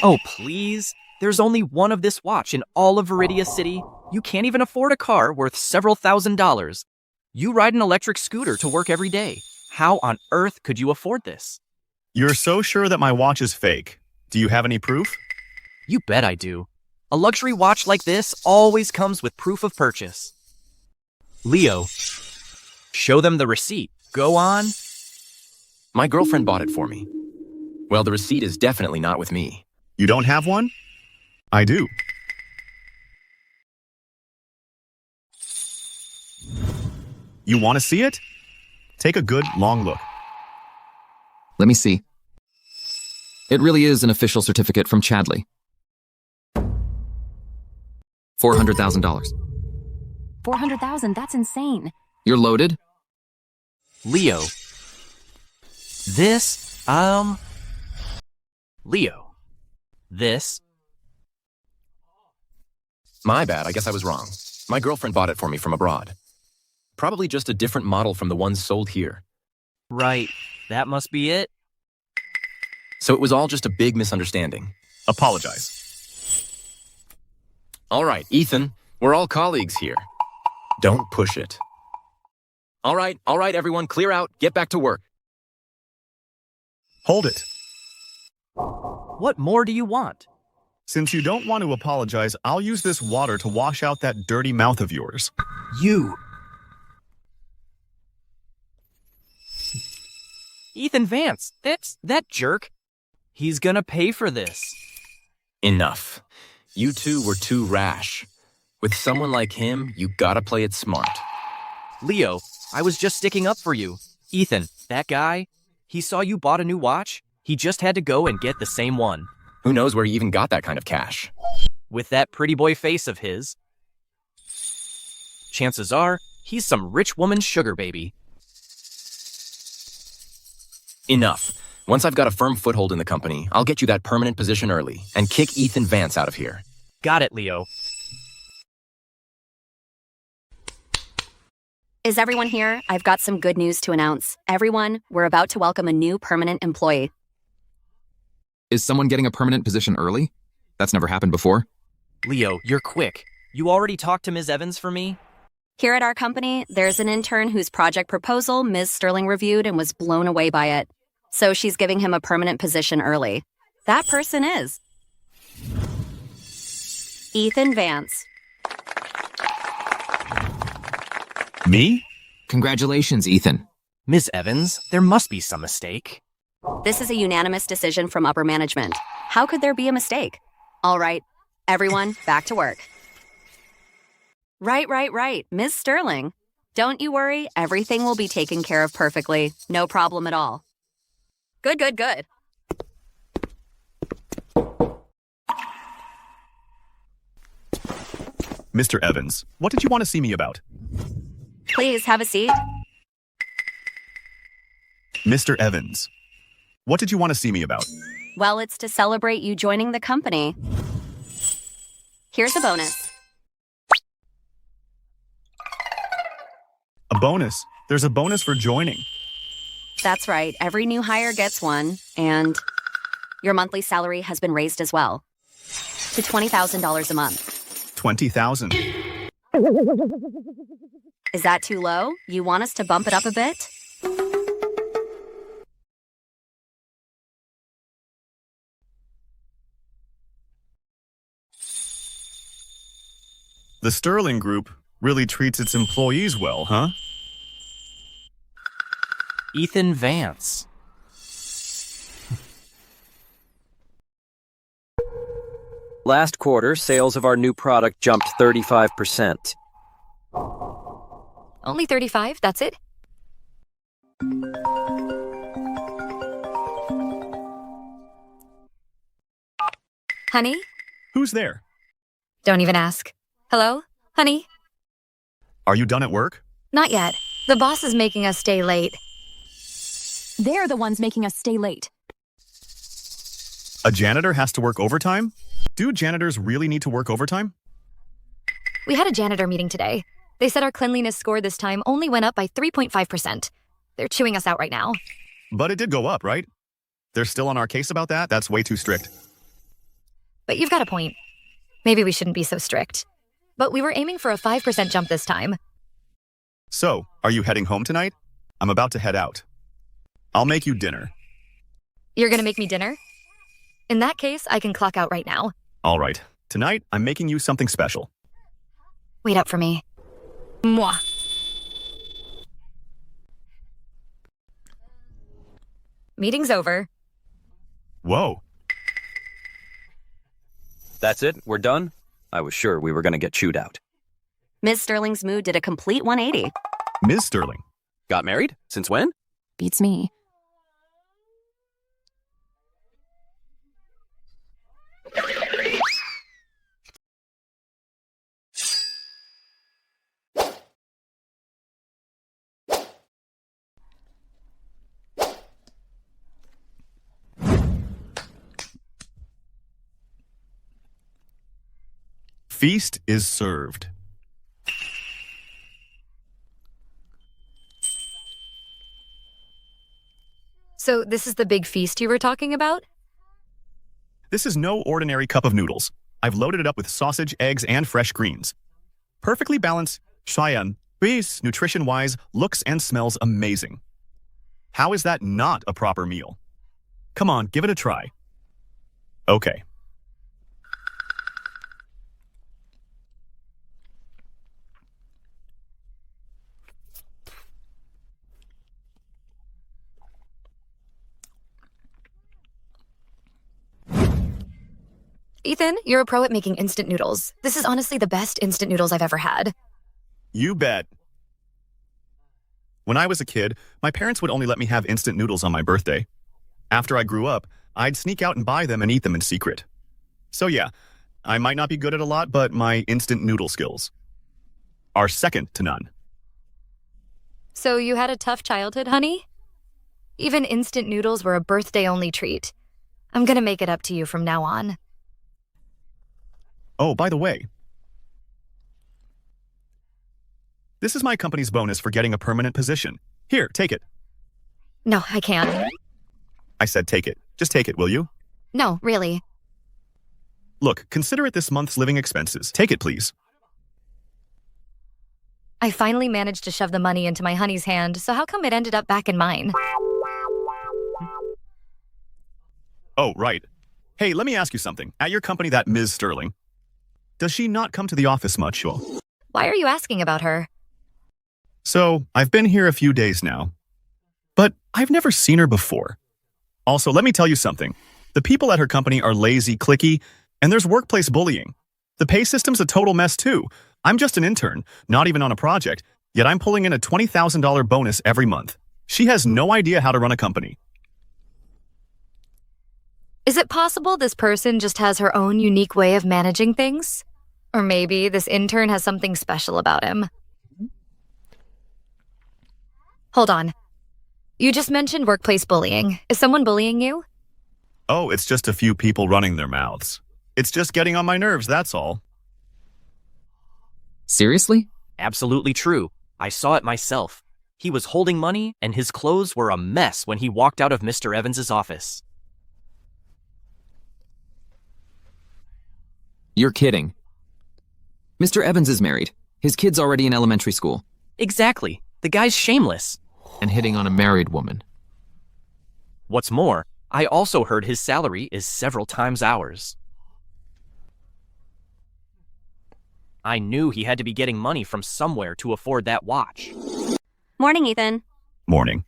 Oh, please. There's only one of this watch in all of Viridia City. You can't even afford a car worth several $1,000s. You ride an electric scooter to work every day. How on earth could you afford this? You're so sure that my watch is fake. Do you have any proof? You bet I do. A luxury watch like this always comes with proof of purchase. Leo, show them the receipt. Go on. My girlfriend bought it for me. Well, the receipt is definitely not with me. You don't have one? I do. You want to see it? Take a good, long look. Let me see. It really is an official certificate from Chadley. $400,000. $400,000, that's insane. You're loaded? Leo. This, Leo. This. My bad, I guess I was wrong. My girlfriend bought it for me from abroad. Probably just a different model from the ones sold here. Right, that must be it. So it was all just a big misunderstanding. Apologize. All right, Ethan, we're all colleagues here. Don't push it. All right, everyone, clear out. Get back to work. Hold it. What more do you want? Since you don't want to apologize, I'll use this water to wash out that dirty mouth of yours. You. Ethan Vance, that's that jerk. He's gonna pay for this. Enough. You two were too rash. With someone like him, you gotta play it smart. Leo, I was just sticking up for you. Ethan, that guy, he saw you bought a new watch. He just had to go and get the same one. Who knows where he even got that kind of cash? With that pretty boy face of his. Chances are, he's some rich woman's sugar baby. Enough. Once I've got a firm foothold in the company, I'll get you that permanent position early and kick Ethan Vance out of here. Got it, Leo. Is everyone here? I've got some good news to announce. Everyone, we're about to welcome a new permanent employee. Is someone getting a permanent position early? That's never happened before. Leo, you're quick. You already talked to Ms. Evans for me? Here at our company, there's an intern whose project proposal Ms. Sterling reviewed and was blown away by it. So she's giving him a permanent position early. That person is Ethan Vance. Me? Congratulations, Ethan. Ms. Evans, there must be some mistake. This is a unanimous decision from upper management. How could there be a mistake? All right, everyone, back to work. Right. Ms. Sterling. Don't you worry, everything will be taken care of perfectly. No problem at all. Good. Mr. Evans, what did you want to see me about? Please have a seat. Mr. Evans, what did you want to see me about? Well, it's to celebrate you joining the company. Here's a bonus. A bonus? There's a bonus for joining. That's right. Every new hire gets one, and your monthly salary has been raised as well to $20,000 a month. $20,000. Is that too low? You want us to bump it up a bit? The Sterling Group really treats its employees well, huh? Ethan Vance. Last quarter, sales of our new product jumped 35%. Only 35, that's it? Honey? Who's there? Don't even ask. Hello? Honey? Are you done at work? Not yet. The boss is making us stay late. They're the ones making us stay late. A janitor has to work overtime? Do janitors really need to work overtime? We had a janitor meeting today. They said our cleanliness score this time only went up by 3.5%. They're chewing us out right now. But it did go up, right? They're still on our case about that? That's way too strict. But you've got a point. Maybe we shouldn't be so strict. But we were aiming for a 5% jump this time. So, are you heading home tonight? I'm about to head out. I'll make you dinner. You're gonna make me dinner? In that case, I can clock out right now. All right. Tonight, I'm making you something special. Wait up for me. Mwah. Meeting's over. Whoa. That's it? We're done? I was sure we were going to get chewed out. Ms. Sterling's mood did a complete 180. Ms. Sterling. Got married? Since when? Beats me. Feast is served. So this is the big feast you were talking about? This is no ordinary cup of noodles. I've loaded it up with sausage, eggs, and fresh greens. Perfectly balanced, Cheyenne, Bees, nutrition-wise, looks and smells amazing. How is that not a proper meal? Come on, give it a try. Okay. Ethan, you're a pro at making instant noodles. This is honestly the best instant noodles I've ever had. You bet. When I was a kid, my parents would only let me have instant noodles on my birthday. After I grew up, I'd sneak out and buy them and eat them in secret. So yeah, I might not be good at a lot, but my instant noodle skills are second to none. So you had a tough childhood, honey? Even instant noodles were a birthday-only treat. I'm gonna make it up to you from now on. Oh, by the way, this is my company's bonus for getting a permanent position. Here, take it. No, I can't. I said take it. Just take it, will you? No, really. Look, consider it this month's living expenses. Take it, please. I finally managed to shove the money into my honey's hand, so how come it ended up back in mine? Oh, right. Hey, let me ask you something. At your company, that Ms. Sterling, does she not come to the office much? Why are you asking about her? So, I've been here a few days now, but I've never seen her before. Also, let me tell you something. The people at her company are lazy, cliquey, and there's workplace bullying. The pay system's a total mess too. I'm just an intern, not even on a project, yet I'm pulling in a $20,000 bonus every month. She has no idea how to run a company. Is it possible this person just has her own unique way of managing things? Or maybe this intern has something special about him. Hold on. You just mentioned workplace bullying. Is someone bullying you? Oh, it's just a few people running their mouths. It's just getting on my nerves, that's all. Seriously? Absolutely true. I saw it myself. He was holding money, and his clothes were a mess when he walked out of Mr. Evans's office. You're kidding. Mr. Evans is married. His kid's already in elementary school. Exactly. The guy's shameless. And hitting on a married woman. What's more, I also heard his salary is several times ours. I knew he had to be getting money from somewhere to afford that watch. Morning, Ethan. Morning.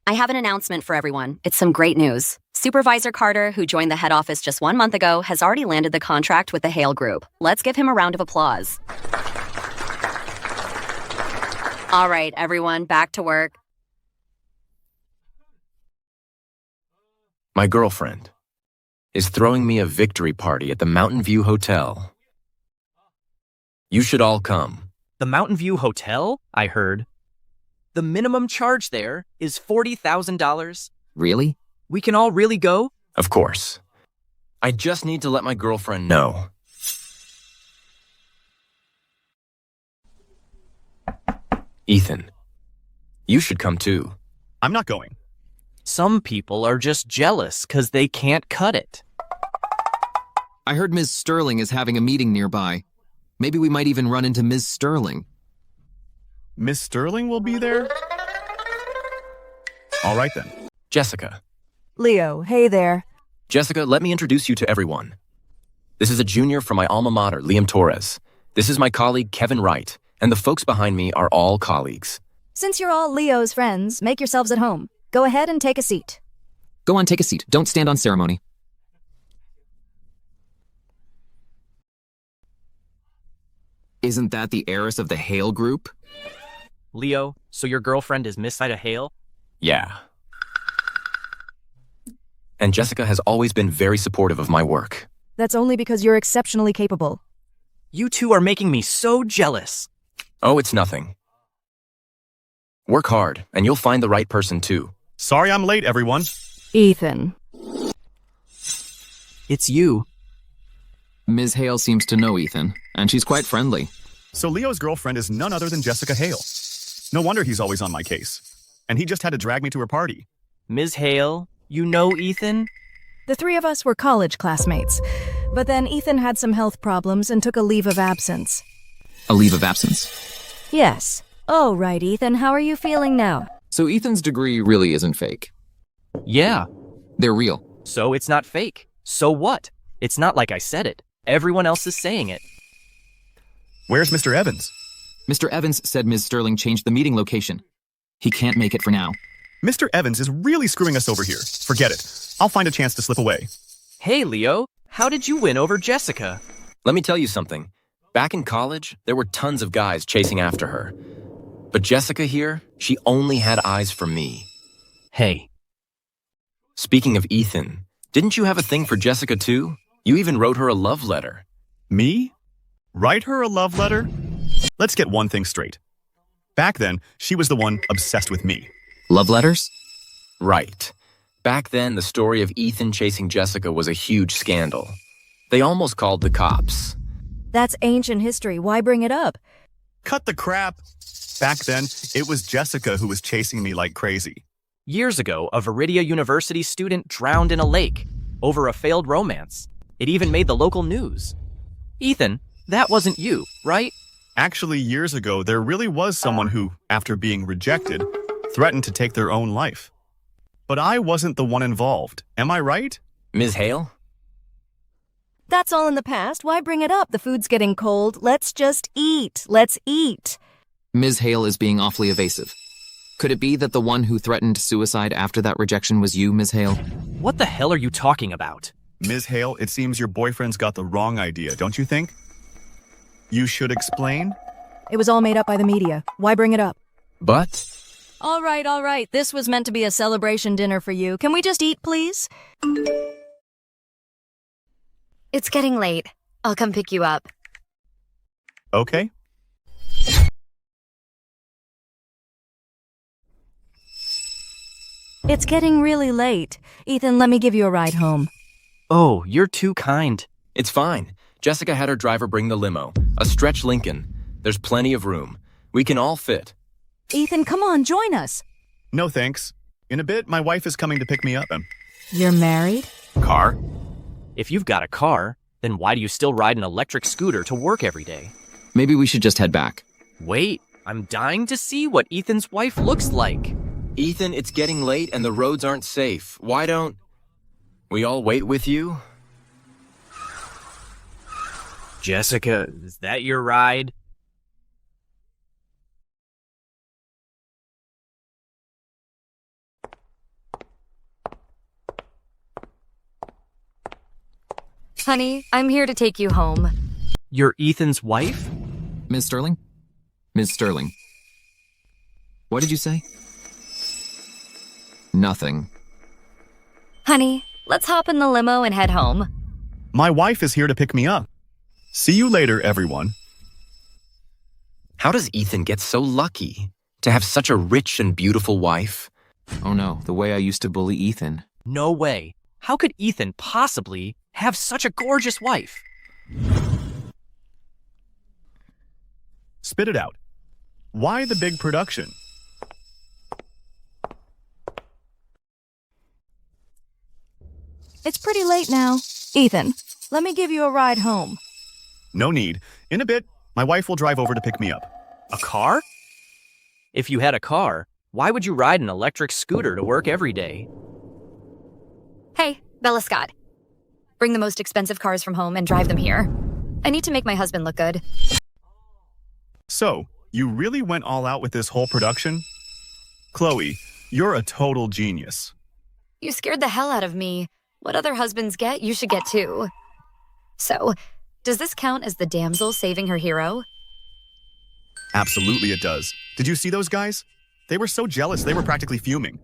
I have an announcement for everyone. It's some great news. Supervisor Carter, who joined the head office just 1 month ago, has already landed the contract with the Hale Group. Let's give him a round of applause. All right, everyone, back to work. My girlfriend is throwing me a victory party at the Mountain View Hotel. You should all come. The Mountain View Hotel? I heard. The minimum charge there is $40,000. Really? We can all really go? Of course. I just need to let my girlfriend know. Ethan, you should come too. I'm not going. Some people are just jealous because they can't cut it. I heard Ms. Sterling is having a meeting nearby. Maybe we might even run into Ms. Sterling. Miss Sterling will be there? All right then. Jessica. Leo, hey there. Jessica, let me introduce you to everyone. This is a junior from my alma mater, Liam Torres. This is my colleague, Kevin Wright, and the folks behind me are all colleagues. Since you're all Leo's friends, make yourselves at home. Go ahead and take a seat. Go on, take a seat. Don't stand on ceremony. Isn't that the heiress of the Hale Group? Leo, so your girlfriend is Miss Ida Hale? Yeah. And Jessica has always been very supportive of my work. That's only because you're exceptionally capable. You two are making me so jealous. Oh, it's nothing. Work hard, and you'll find the right person too. Sorry I'm late, everyone. Ethan. It's you. Ms. Hale seems to know Ethan, and she's quite friendly. So Leo's girlfriend is none other than Jessica Hale. No wonder he's always on my case. And he just had to drag me to her party. Ms. Hale, you know Ethan? The three of us were college classmates, but then Ethan had some health problems and took a leave of absence. A leave of absence? Yes. Oh, right, Ethan, how are you feeling now? So Ethan's degree really isn't fake? Yeah. They're real. So it's not fake. So what? It's not like I said it. Everyone else is saying it. Where's Mr. Evans? Mr. Evans said Ms. Sterling changed the meeting location. He can't make it for now. Mr. Evans is really screwing us over here. Forget it. I'll find a chance to slip away. Hey, Leo. How did you win over Jessica? Let me tell you something. Back in college, there were tons of guys chasing after her. But Jessica here, she only had eyes for me. Hey. Speaking of Ethan, didn't you have a thing for Jessica too? You even wrote her a love letter. Me? Write her a love letter? Let's get one thing straight. Back then, she was the one obsessed with me. Love letters? Right. Back then, the story of Ethan chasing Jessica was a huge scandal. They almost called the cops. That's ancient history. Why bring it up? Cut the crap. Back then, it was Jessica who was chasing me like crazy. Years ago, a Viridia University student drowned in a lake over a failed romance. It even made the local news. Ethan, that wasn't you, right? Actually, years ago, there really was someone who, after being rejected, threatened to take their own life. But I wasn't the one involved. Am I right? Ms. Hale? That's all in the past. Why bring it up? The food's getting cold. Let's just eat. Let's eat. Ms. Hale is being awfully evasive. Could it be that the one who threatened suicide after that rejection was you, Ms. Hale? What the hell are you talking about? Ms. Hale, it seems your boyfriend's got the wrong idea, don't you think? You should explain? It was all made up by the media. Why bring it up? But... All right. This was meant to be a celebration dinner for you. Can we just eat, please? It's getting late. I'll come pick you up. Okay. It's getting really late. Ethan, let me give you a ride home. Oh, you're too kind. It's fine. Jessica had her driver bring the limo. A stretch Lincoln. There's plenty of room. We can all fit. Ethan, come on, join us. No thanks. In a bit, my wife is coming to pick me up. You're married? Car? If you've got a car, then why do you still ride an electric scooter to work every day? Maybe we should just head back. Wait, I'm dying to see what Ethan's wife looks like. Ethan, it's getting late and the roads aren't safe. Why don't... We all wait with you? Jessica, is that your ride? Honey, I'm here to take you home. You're Ethan's wife? Ms. Sterling? Ms. Sterling. What did you say? Nothing. Honey, let's hop in the limo and head home. My wife is here to pick me up. See you later, everyone. How does Ethan get so lucky to have such a rich and beautiful wife? Oh no, the way I used to bully Ethan. No way. How could Ethan possibly have such a gorgeous wife? Spit it out. Why the big production? It's pretty late now. Ethan, let me give you a ride home. No need. In a bit, my wife will drive over to pick me up. A car? If you had a car, why would you ride an electric scooter to work every day? Hey, Bella Scott. Bring the most expensive cars from home and drive them here. I need to make my husband look good. So, you really went all out with this whole production? Chloe, you're a total genius. You scared the hell out of me. What other husbands get, you should get too. So, does this count as the damsel saving her hero? Absolutely it does. Did you see those guys? They were so jealous, they were practically fuming.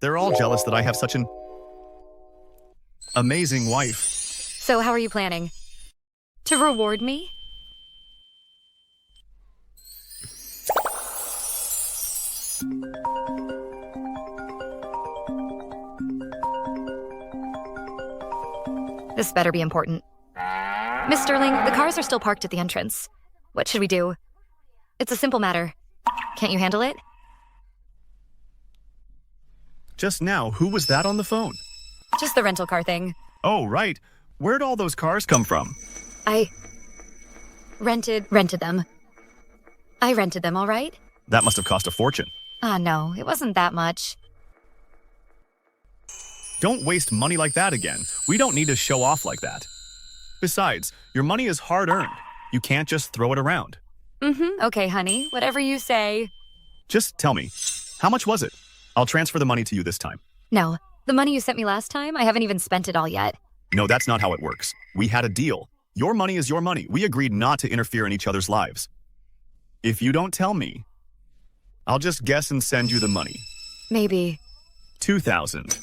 They're all jealous that I have such an amazing wife. So how are you planning? To reward me? This better be important. Miss Sterling, the cars are still parked at the entrance. What should we do? It's a simple matter. Can't you handle it? Just now, who was that on the phone? Just the rental car thing. Oh, right. Where'd all those cars come from? I rented them. I rented them, all right? That must have cost a fortune. No, it wasn't that much. Don't waste money like that again. We don't need to show off like that. Besides, your money is hard-earned. You can't just throw it around. Okay, honey. Whatever you say. Just tell me, how much was it? I'll transfer the money to you this time. No, the money you sent me last time, I haven't even spent it all yet. No, that's not how it works. We had a deal. Your money is your money. We agreed not to interfere in each other's lives. If you don't tell me, I'll just guess and send you the money. Maybe. 2,000.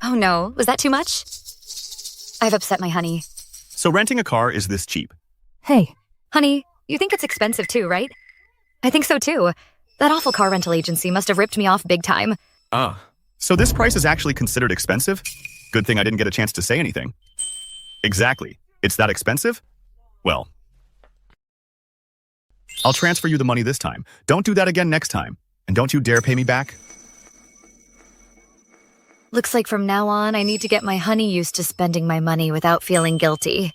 Oh no, was that too much? I've upset my honey. So renting a car is this cheap? Hey. Honey, you think it's expensive too, right? I think so too. That awful car rental agency must have ripped me off big time. So this price is actually considered expensive? Good thing I didn't get a chance to say anything. Exactly. It's that expensive? Well, I'll transfer you the money this time. Don't do that again next time. And don't you dare pay me back. Looks like from now on, I need to get my honey used to spending my money without feeling guilty.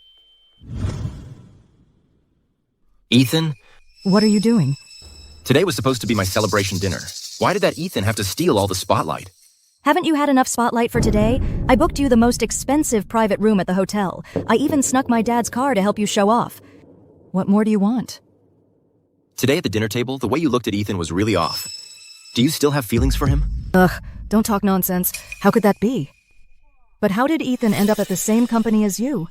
Ethan? What are you doing? Today was supposed to be my celebration dinner. Why did that Ethan have to steal all the spotlight? Haven't you had enough spotlight for today? I booked you the most expensive private room at the hotel. I even snuck my dad's car to help you show off. What more do you want? Today at the dinner table, the way you looked at Ethan was really off. Do you still have feelings for him? Ugh, don't talk nonsense. How could that be? But how did Ethan end up at the same company as you?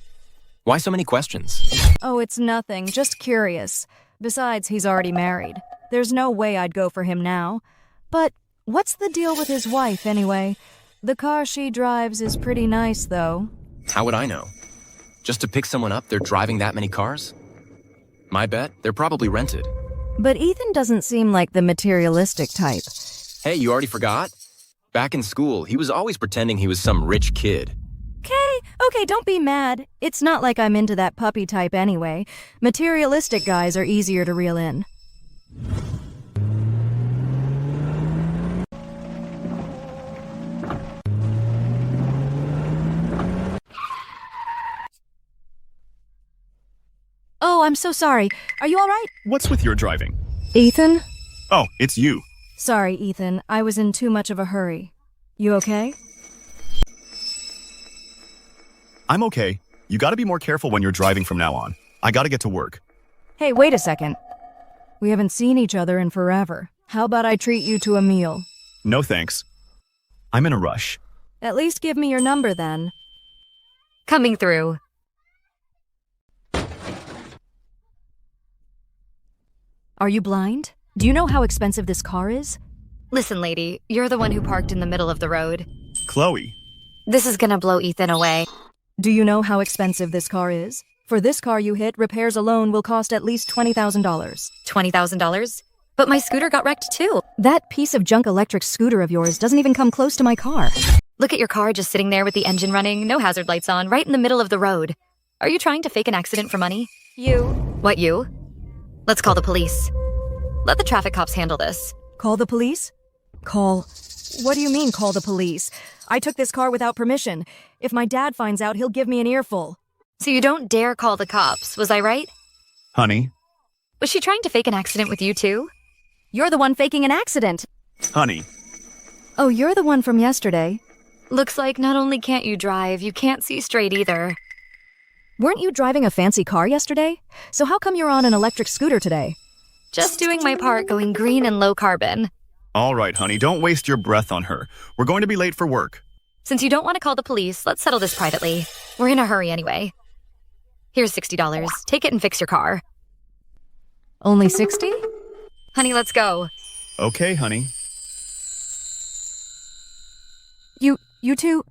Why so many questions? Oh, it's nothing. Just curious. Besides, he's already married. There's no way I'd go for him now. But what's the deal with his wife, anyway? The car she drives is pretty nice, though. How would I know? Just to pick someone up, they're driving that many cars? My bet, they're probably rented. But Ethan doesn't seem like the materialistic type. Hey, you already forgot? Back in school, he was always pretending he was some rich kid. Okay, don't be mad. It's not like I'm into that puppy type anyway. Materialistic guys are easier to reel in. Oh, I'm so sorry. Are you all right? What's with your driving? Ethan? Oh, it's you. Sorry, Ethan. I was in too much of a hurry. You okay? I'm okay. You gotta be more careful when you're driving from now on. I gotta get to work. Hey, wait a second. We haven't seen each other in forever. How about I treat you to a meal? No thanks. I'm in a rush. At least give me your number then. Coming through. Are you blind? Do you know how expensive this car is? Listen, lady, you're the one who parked in the middle of the road. Chloe. This is gonna blow Ethan away. Do you know how expensive this car is? For this car you hit, repairs alone will cost at least $20,000. $20,000? But my scooter got wrecked too. That piece of junk electric scooter of yours doesn't even come close to my car. Look at your car just sitting there with the engine running, no hazard lights on, right in the middle of the road. Are you trying to fake an accident for money? You. What, you? Let's call the police. Let the traffic cops handle this. Call the police? Call... What do you mean, call the police? I took this car without permission. If my dad finds out, he'll give me an earful. So you don't dare call the cops, was I right? Honey. Was she trying to fake an accident with you too? You're the one faking an accident. Honey. Oh, you're the one from yesterday. Looks like not only can't you drive, you can't see straight either. Weren't you driving a fancy car yesterday? So how come you're on an electric scooter today? Just doing my part, going green and low carbon. All right, honey, don't waste your breath on her. We're going to be late for work. Since you don't want to call the police, let's settle this privately. We're in a hurry anyway. Here's $60. Take it and fix your car. Only 60? Honey, let's go. Okay, honey. You two...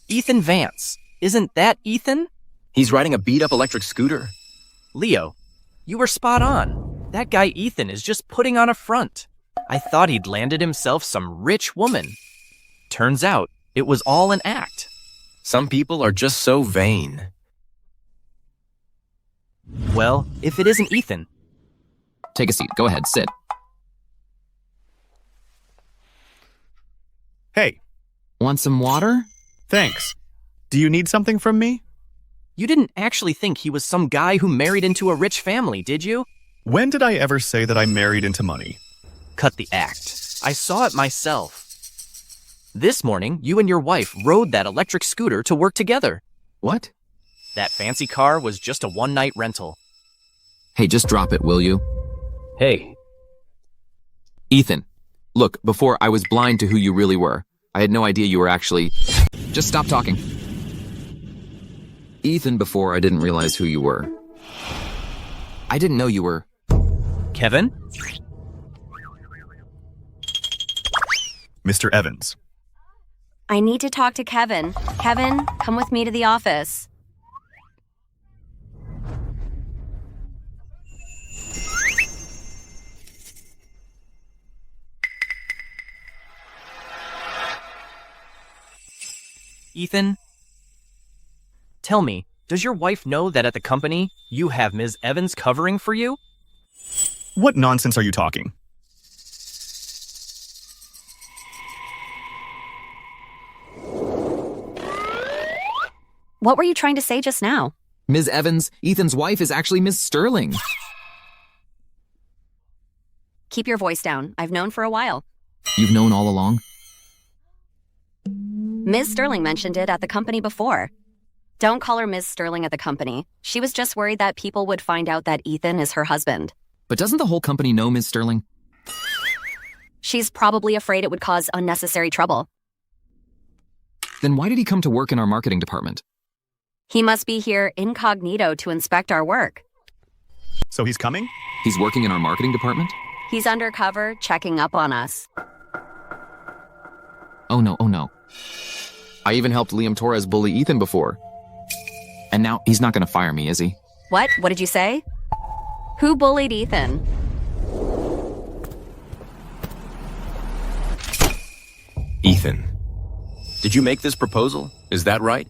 Ethan Vance. Isn't that Ethan? He's riding a beat-up electric scooter. Leo, you were spot on. That guy Ethan is just putting on a front. I thought he'd landed himself some rich woman. Turns out, it was all an act. Some people are just so vain. Well, if it isn't Ethan. Take a seat. Go ahead, sit. Hey. Want some water? Thanks. Do you need something from me? You didn't actually think he was some guy who married into a rich family, did you? When did I ever say that I married into money? Cut the act. I saw it myself. This morning, you and your wife rode that electric scooter to work together. What? That fancy car was just a one-night rental. Hey, just drop it, will you? Hey. Ethan, look, before I was blind to who you really were. I had no idea you were actually... Just stop talking. Ethan, before I didn't realize who you were. I didn't know you were... Kevin? Mr. Evans. I need to talk to Kevin. Kevin, come with me to the office. Ethan, tell me, does your wife know that at the company, you have Ms. Evans covering for you? What nonsense are you talking? What were you trying to say just now? Ms. Evans, Ethan's wife is actually Ms. Sterling. Keep your voice down. I've known for a while. You've known all along? Ms. Sterling mentioned it at the company before. Don't call her Ms. Sterling at the company. She was just worried that people would find out that Ethan is her husband. But doesn't the whole company know Ms. Sterling? She's probably afraid it would cause unnecessary trouble. Then why did he come to work in our marketing department? He must be here incognito to inspect our work. So he's coming? He's working in our marketing department? He's undercover, checking up on us. Oh no, oh no. I even helped Liam Torres bully Ethan before. And now he's not going to fire me, is he? What? What did you say? Who bullied Ethan? Ethan, did you make this proposal? Is that right?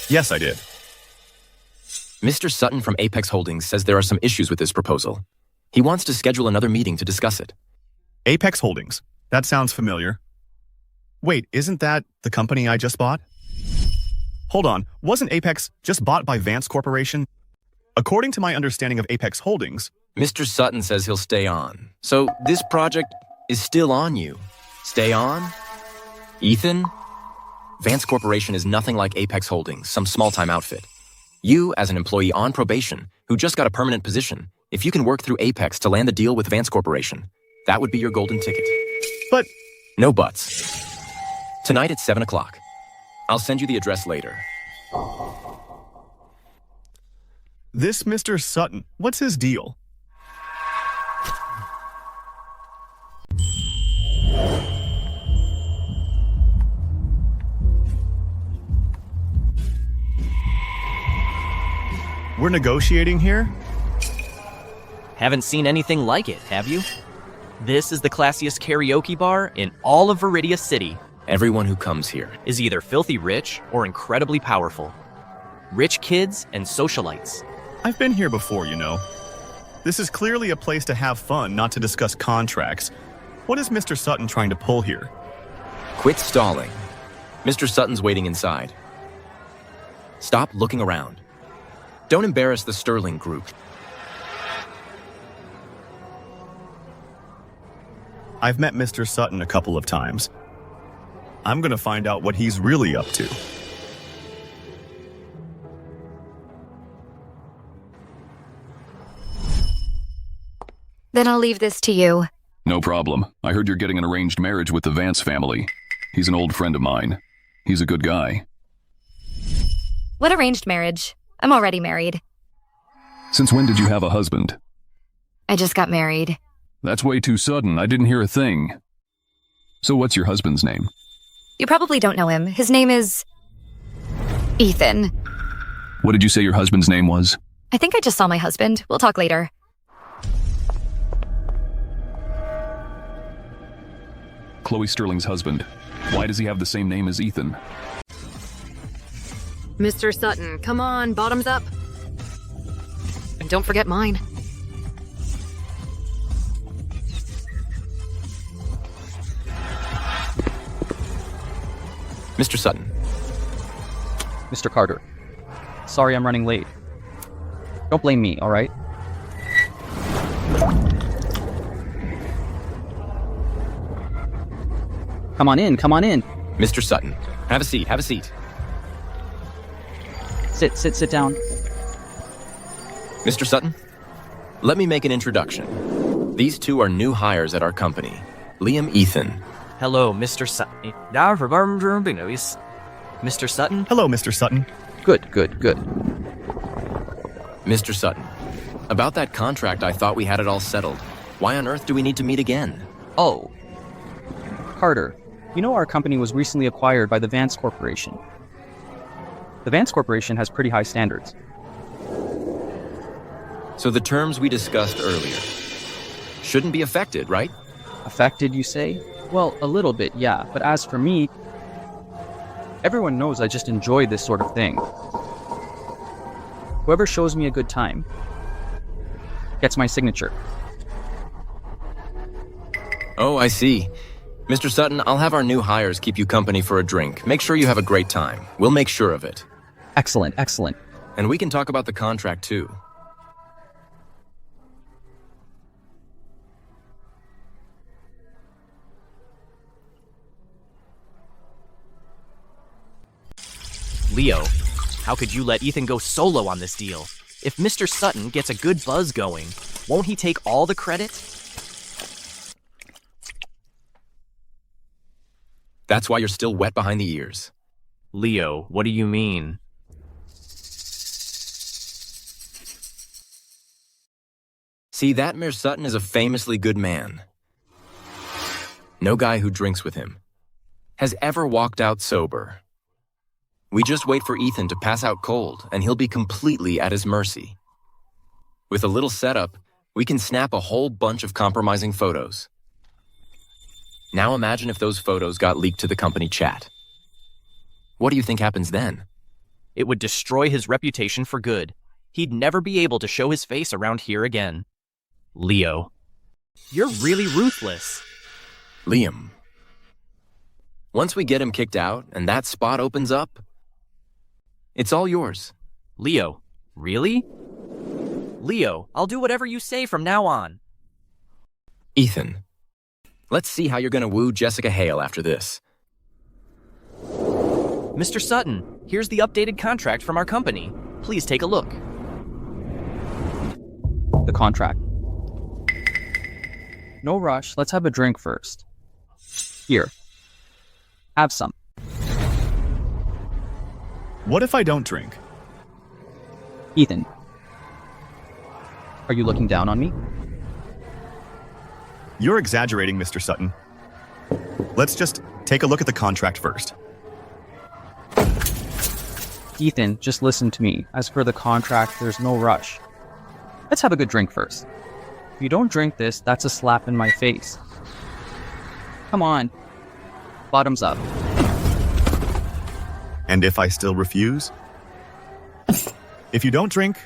Yes, I did. Mr. Sutton from Apex Holdings says there are some issues with this proposal. He wants to schedule another meeting to discuss it. Apex Holdings. That sounds familiar. Wait, isn't that the company I just bought? Hold on, wasn't Apex just bought by Vance Corporation? According to my understanding of Apex Holdings, Mr. Sutton says he'll stay on. So this project is still on you. Stay on? Ethan? Vance Corporation is nothing like Apex Holdings, some small-time outfit. You, as an employee on probation, who just got a permanent position, if you can work through Apex to land the deal with Vance Corporation, that would be your golden ticket. But... No buts. Tonight at 7 o'clock. I'll send you the address later. This Mr. Sutton, what's his deal? We're negotiating here? Haven't seen anything like it, have you? This is the classiest karaoke bar in all of Viridia City. Everyone who comes here is either filthy rich or incredibly powerful. Rich kids and socialites. I've been here before, you know. This is clearly a place to have fun, not to discuss contracts. What is Mr. Sutton trying to pull here? Quit stalling. Mr. Sutton's waiting inside. Stop looking around. Don't embarrass the Sterling Group. I've met Mr. Sutton a couple of times. I'm gonna find out what he's really up to. Then I'll leave this to you. No problem. I heard you're getting an arranged marriage with the Vance family. He's an old friend of mine. He's a good guy. What arranged marriage? I'm already married. Since when did you have a husband? I just got married. That's way too sudden. I didn't hear a thing. So what's your husband's name? You probably don't know him. His name is... Ethan. What did you say your husband's name was? I think I just saw my husband. We'll talk later. Chloe Sterling's husband. Why does he have the same name as Ethan? Mr. Sutton, come on, bottoms up. And don't forget mine. Mr. Sutton. Mr. Carter. Sorry I'm running late. Don't blame me, all right? Come on in, come on in. Mr. Sutton, have a seat, have a seat. Sit down. Mr. Sutton, let me make an introduction. These two are new hires at our company. Liam Ethan. Hello, Mr. Sutton. Mr. Sutton? Hello, Mr. Sutton. Good. Mr. Sutton, about that contract, I thought we had it all settled. Why on earth do we need to meet again? Oh. Carter, you know our company was recently acquired by the Vance Corporation. The Vance Corporation has pretty high standards. So the terms we discussed earlier shouldn't be affected, right? Affected, you say? Well, a little bit, yeah. But as for me, everyone knows I just enjoy this sort of thing. Whoever shows me a good time gets my signature. Oh, I see. Mr. Sutton, I'll have our new hires keep you company for a drink. Make sure you have a great time. We'll make sure of it. Excellent. And we can talk about the contract, too. Leo, how could you let Ethan go solo on this deal? If Mr. Sutton gets a good buzz going, won't he take all the credit? That's why you're still wet behind the ears. Leo, what do you mean? See, that Mayor Sutton is a famously good man. No guy who drinks with him has ever walked out sober. We just wait for Ethan to pass out cold, and he'll be completely at his mercy. With a little setup, we can snap a whole bunch of compromising photos. Now imagine if those photos got leaked to the company chat. What do you think happens then? It would destroy his reputation for good. He'd never be able to show his face around here again. Leo, you're really ruthless. Liam. Once we get him kicked out and that spot opens up, it's all yours. Leo, really? Leo, I'll do whatever you say from now on. Ethan, let's see how you're gonna woo Jessica Hale after this. Mr. Sutton, here's the updated contract from our company. Please take a look. The contract. No rush, let's have a drink first. Here. Have some. What if I don't drink? Ethan. Are you looking down on me? You're exaggerating, Mr. Sutton. Let's just take a look at the contract first. Ethan, just listen to me. As for the contract, there's no rush. Let's have a good drink first. If you don't drink this, that's a slap in my face. Come on. Bottoms up. And if I still refuse? If you don't drink?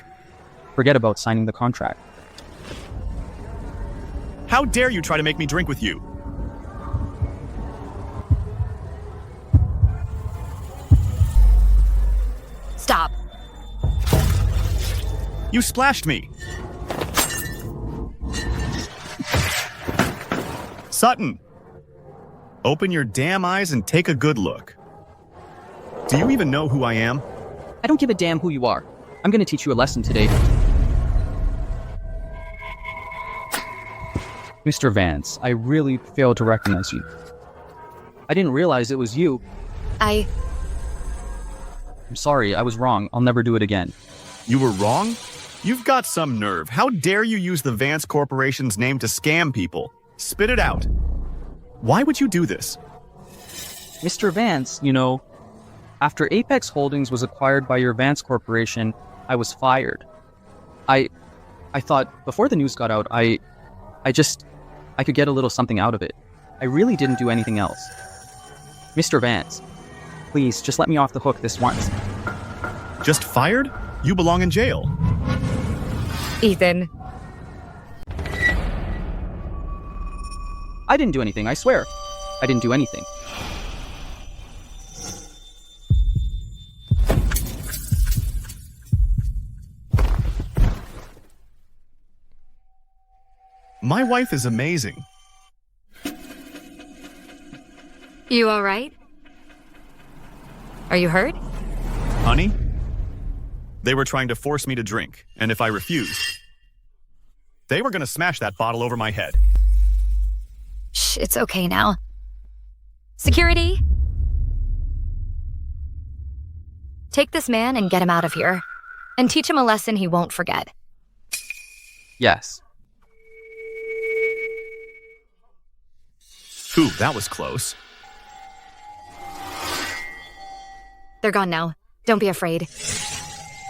Forget about signing the contract. How dare you try to make me drink with you? Stop. You splashed me. Sutton, open your damn eyes and take a good look. Do you even know who I am? I don't give a damn who you are. I'm gonna teach you a lesson today. Mr. Vance, I really failed to recognize you. I didn't realize it was you. I'm sorry, I was wrong. I'll never do it again. You were wrong? You've got some nerve. How dare you use the Vance Corporation's name to scam people? Spit it out. Why would you do this? Mr. Vance, you know, after Apex Holdings was acquired by your Vance Corporation, I was fired. I thought before the news got out, I could get a little something out of it. I really didn't do anything else. Mr. Vance, please, just let me off the hook this once. Just fired? You belong in jail. Ethan. I didn't do anything, I swear. I didn't do anything. My wife is amazing. You all right? Are you hurt? Honey? They were trying to force me to drink, and if I refused, they were gonna smash that bottle over my head. Shh, it's okay now. Security? Take this man and get him out of here. And teach him a lesson he won't forget. Yes. Ooh, that was close. They're gone now. Don't be afraid.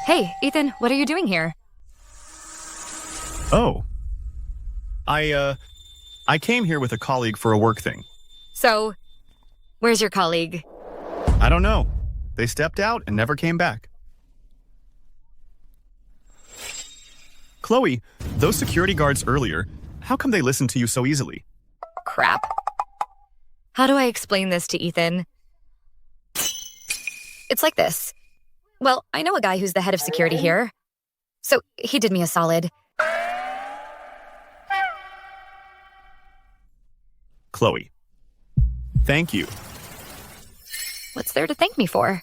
Hey, Ethan, what are you doing here? Oh. I came here with a colleague for a work thing. So, where's your colleague? I don't know. They stepped out and never came back. Chloe, those security guards earlier, how come they listened to you so easily? Crap. How do I explain this to Ethan? It's like this. Well, I know a guy who's the head of security here. So he did me a solid. Chloe, thank you. What's there to thank me for?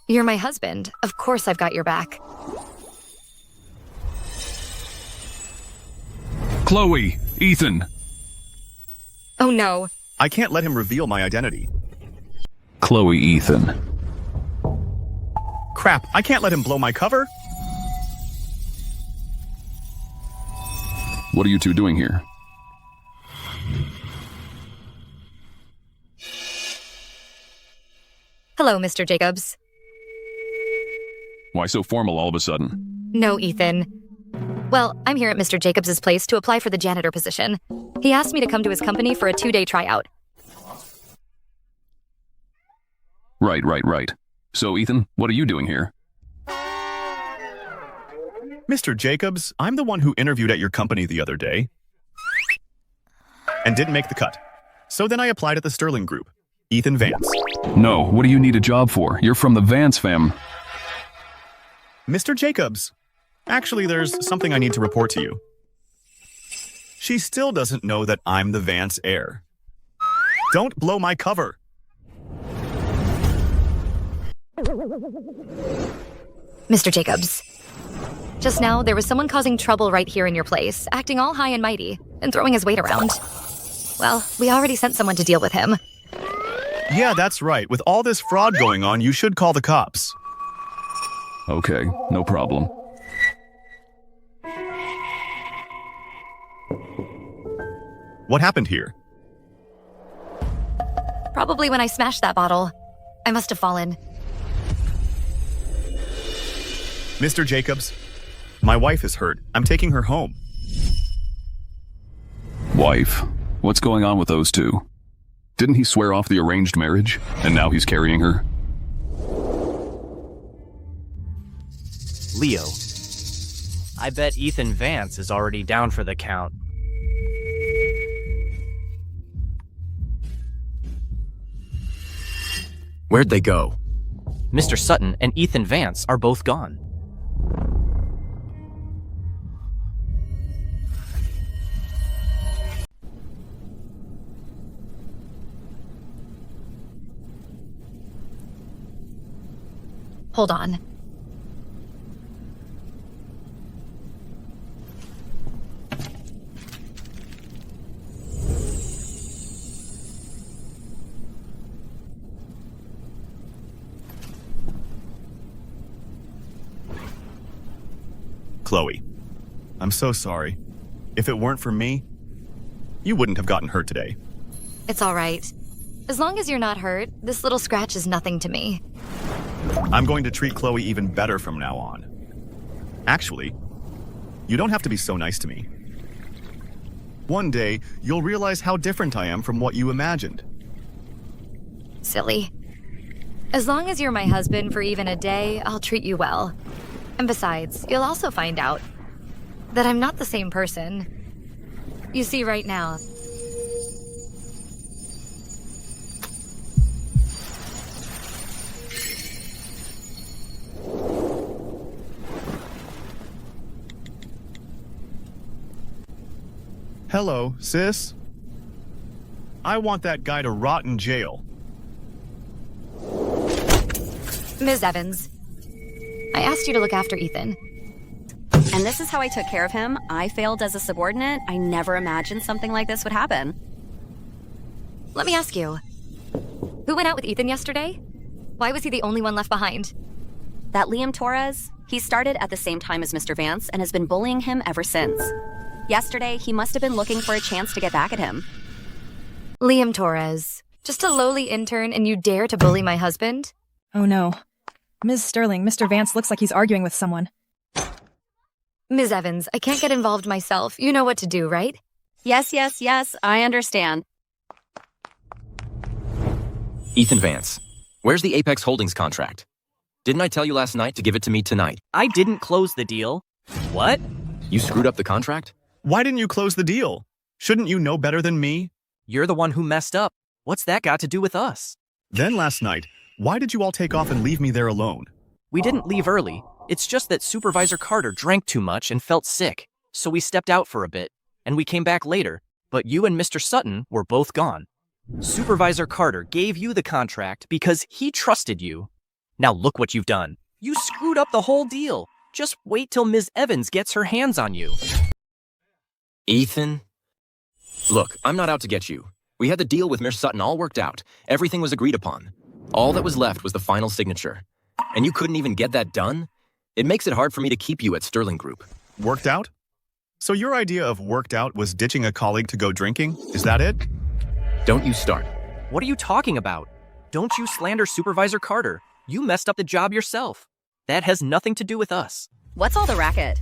You're my husband. Of course I've got your back. Chloe, Ethan. Oh no. I can't let him reveal my identity. Chloe, Ethan. Crap, I can't let him blow my cover. What are you two doing here? Hello, Mr. Jacobs. Why so formal all of a sudden? No, Ethan. Well, I'm here at Mr. Jacobs' place to apply for the janitor position. He asked me to come to his company for a 2-day tryout. Right. So, Ethan, what are you doing here? Mr. Jacobs, I'm the one who interviewed at your company the other day and didn't make the cut. So then I applied at the Sterling Group. Ethan Vance. No, what do you need a job for? You're from the Vance fam. Mr. Jacobs, Actually, there's something I need to report to you. She still doesn't know that I'm the Vance heir. Don't blow my cover. Mr. Jacobs. Just now, there was someone causing trouble right here in your place, acting all high and mighty, and throwing his weight around. Well, we already sent someone to deal with him. Yeah, that's right. With all this fraud going on, you should call the cops. Okay, no problem. What happened here? Probably when I smashed that bottle. I must have fallen. Mr. Jacobs, my wife is hurt. I'm taking her home. Wife? What's going on with those two? Didn't he swear off the arranged marriage, and now he's carrying her? Leo. I bet Ethan Vance is already down for the count. Where'd they go? Mr. Sutton and Ethan Vance are both gone. Hold on. Chloe, I'm so sorry. If it weren't for me, you wouldn't have gotten hurt today. It's all right. As long as you're not hurt, this little scratch is nothing to me. I'm going to treat Chloe even better from now on. Actually, you don't have to be so nice to me. One day, you'll realize how different I am from what you imagined. Silly. As long as you're my husband for even a day, I'll treat you well. And besides, you'll also find out that I'm not the same person. You see, right now, Hello, sis. I want that guy to rot in jail. Ms. Evans, I asked you to look after Ethan. And this is how I took care of him. I failed as a subordinate. I never imagined something like this would happen. Let me ask you, who went out with Ethan yesterday? Why was he the only one left behind? That Liam Torres, he started at the same time as Mr. Vance and has been bullying him ever since. Yesterday, he must have been looking for a chance to get back at him. Liam Torres, just a lowly intern and you dare to bully my husband? Oh no. Ms. Sterling, Mr. Vance looks like he's arguing with someone. Ms. Evans, I can't get involved myself. You know what to do, right? Yes, I understand. Ethan Vance, where's the Apex Holdings contract? Didn't I tell you last night to give it to me tonight? I didn't close the deal. What? You screwed up the contract? Why didn't you close the deal? Shouldn't you know better than me? You're the one who messed up. What's that got to do with us? Then last night, why did you all take off and leave me there alone? We didn't leave early. It's just that Supervisor Carter drank too much and felt sick, so we stepped out for a bit, and we came back later, but you and Mr. Sutton were both gone. Supervisor Carter gave you the contract because he trusted you. Now look what you've done. You screwed up the whole deal. Just wait till Ms. Evans gets her hands on you. Ethan? Look, I'm not out to get you. We had the deal with Mr. Sutton all worked out. Everything was agreed upon. All that was left was the final signature. And you couldn't even get that done? It makes it hard for me to keep you at Sterling Group. Worked out? So your idea of worked out was ditching a colleague to go drinking? Is that it? Don't you start. What are you talking about? Don't you slander Supervisor Carter. You messed up the job yourself. That has nothing to do with us. What's all the racket?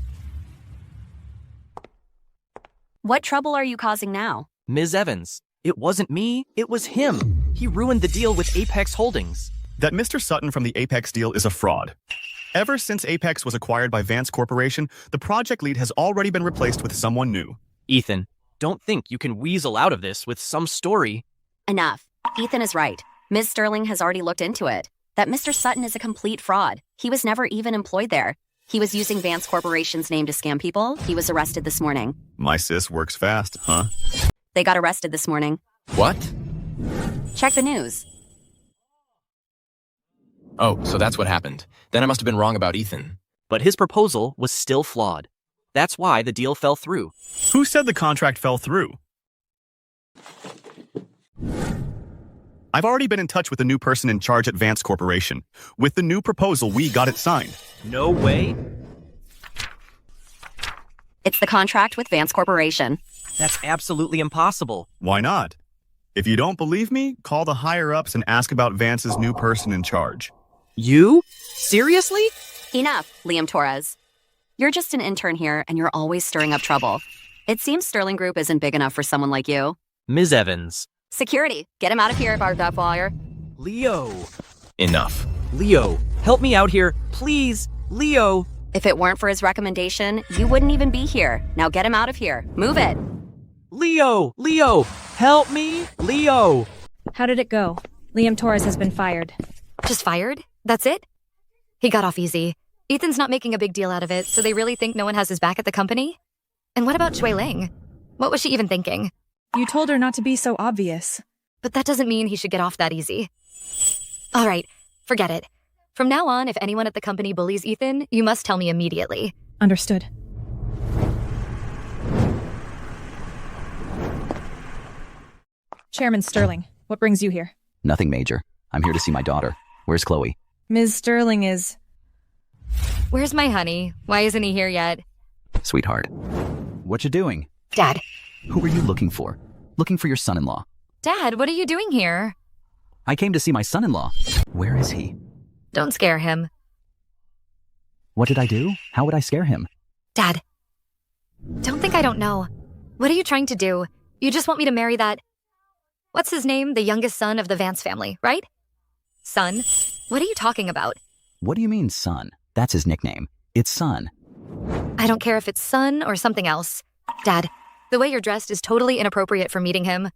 What trouble are you causing now? Ms. Evans, it wasn't me, it was him. He ruined the deal with Apex Holdings. That Mr. Sutton from the Apex deal is a fraud. Ever since Apex was acquired by Vance Corporation, the project lead has already been replaced with someone new. Ethan, don't think you can weasel out of this with some story. Enough. Ethan is right. Ms. Sterling has already looked into it. That Mr. Sutton is a complete fraud. He was never even employed there. He was using Vance Corporation's name to scam people. He was arrested this morning. My sis works fast, huh? They got arrested this morning. What? Check the news. Oh, so that's what happened. Then I must have been wrong about Ethan. But his proposal was still flawed. That's why the deal fell through. Who said the contract fell through? I've already been in touch with the new person in charge at Vance Corporation. With the new proposal, we got it signed. No way. It's the contract with Vance Corporation. That's absolutely impossible. Why not? If you don't believe me, call the higher-ups and ask about Vance's new person in charge. You? Seriously? Enough, Liam Torres. You're just an intern here, and you're always stirring up trouble. It seems Sterling Group isn't big enough for someone like you. Ms. Evans. Security, get him out of here, Bardafwire. Leo. Enough. Leo, help me out here, please. Leo. If it weren't for his recommendation, you wouldn't even be here. Now get him out of here. Move it. Leo. Leo, help me. Leo. How did it go? Liam Torres has been fired. Just fired? That's it? He got off easy. Ethan's not making a big deal out of it, so they really think no one has his back at the company? And what about Shui Ling? What was she even thinking? You told her not to be so obvious. But that doesn't mean he should get off that easy. All right, forget it. From now on, if anyone at the company bullies Ethan, you must tell me immediately. Understood. Chairman Sterling, what brings you here? Nothing major. I'm here to see my daughter. Where's Chloe? Ms. Sterling is... Where's my honey? Why isn't he here yet? Sweetheart. What you doing? Dad. Who are you looking for? Looking for your son-in-law. Dad, what are you doing here? I came to see my son-in-law. Where is he? Don't scare him. What did I do? How would I scare him? Dad. Don't think I don't know. What are you trying to do? You just want me to marry that... What's his name? The youngest son of the Vance family, right? Son? What are you talking about? What do you mean, son? That's his nickname. It's Son. I don't care if it's son or something else. Dad, the way you're dressed is totally inappropriate for meeting him.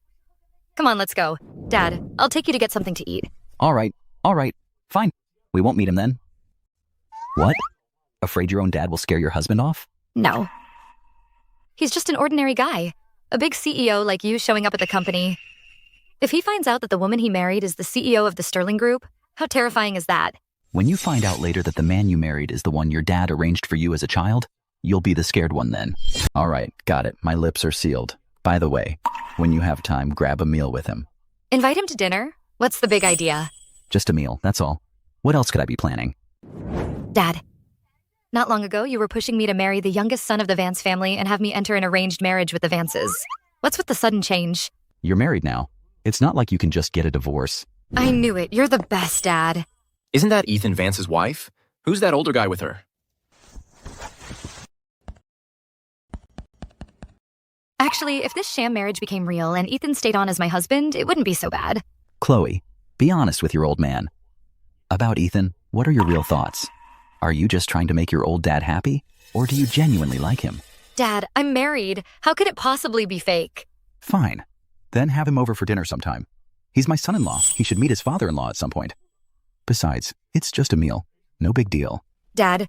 Come on, let's go. Dad, I'll take you to get something to eat. All right. Fine. We won't meet him then. What? Afraid your own dad will scare your husband off? No. He's just an ordinary guy. A big CEO like you showing up at the company. If he finds out that the woman he married is the CEO of the Sterling Group, how terrifying is that? When you find out later that the man you married is the one your dad arranged for you as a child, you'll be the scared one then. All right, got it. My lips are sealed. By the way, when you have time, grab a meal with him. Invite him to dinner? What's the big idea? Just a meal, that's all. What else could I be planning? Dad, not long ago you were pushing me to marry the youngest son of the Vance family and have me enter an arranged marriage with the Vances. What's with the sudden change? You're married now. It's not like you can just get a divorce. I knew it. You're the best, Dad. Isn't that Ethan Vance's wife? Who's that older guy with her? Actually, if this sham marriage became real and Ethan stayed on as my husband, it wouldn't be so bad. Chloe, be honest with your old man. About Ethan, what are your real thoughts? Are you just trying to make your old dad happy? Or do you genuinely like him? Dad, I'm married. How could it possibly be fake? Fine. Then have him over for dinner sometime. He's my son-in-law. He should meet his father-in-law at some point. Besides, it's just a meal. No big deal. Dad,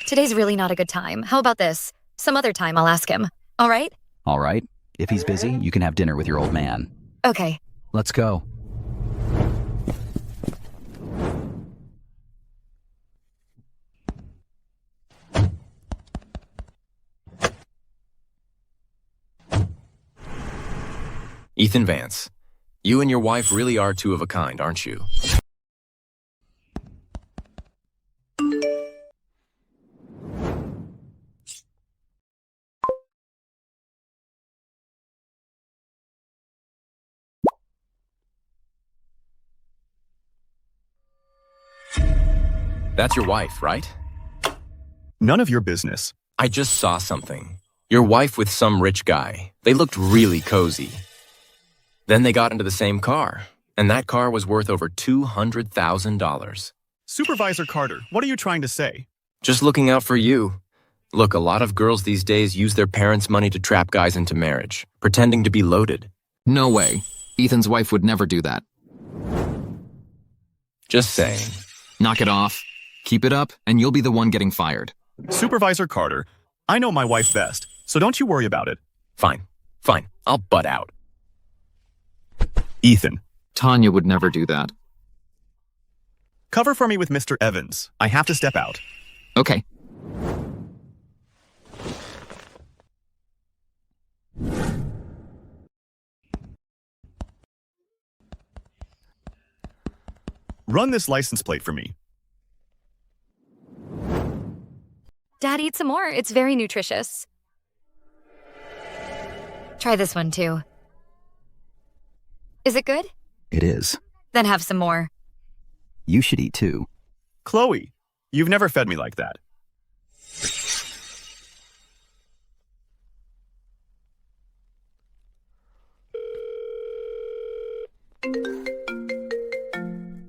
today's really not a good time. How about this? Some other time I'll ask him. All right? All right. If he's busy, you can have dinner with your old man. Okay. Let's go. Ethan Vance, you and your wife really are two of a kind, aren't you? That's your wife, right? None of your business. I just saw something. Your wife with some rich guy. They looked really cozy. Then they got into the same car, and that car was worth over $200,000. Supervisor Carter, what are you trying to say? Just looking out for you. Look, a lot of girls these days use their parents' money to trap guys into marriage, pretending to be loaded. No way. Ethan's wife would never do that. Just saying. Knock it off. Keep it up, and you'll be the one getting fired. Supervisor Carter, I know my wife best, so don't you worry about it. Fine. Fine. I'll butt out. Ethan. Tanya would never do that. Cover for me with Mr. Evans. I have to step out. Okay. Run this license plate for me. Dad, eat some more. It's very nutritious. Try this one, too. Is it good? It is. Then have some more. You should eat too. Chloe, you've never fed me like that.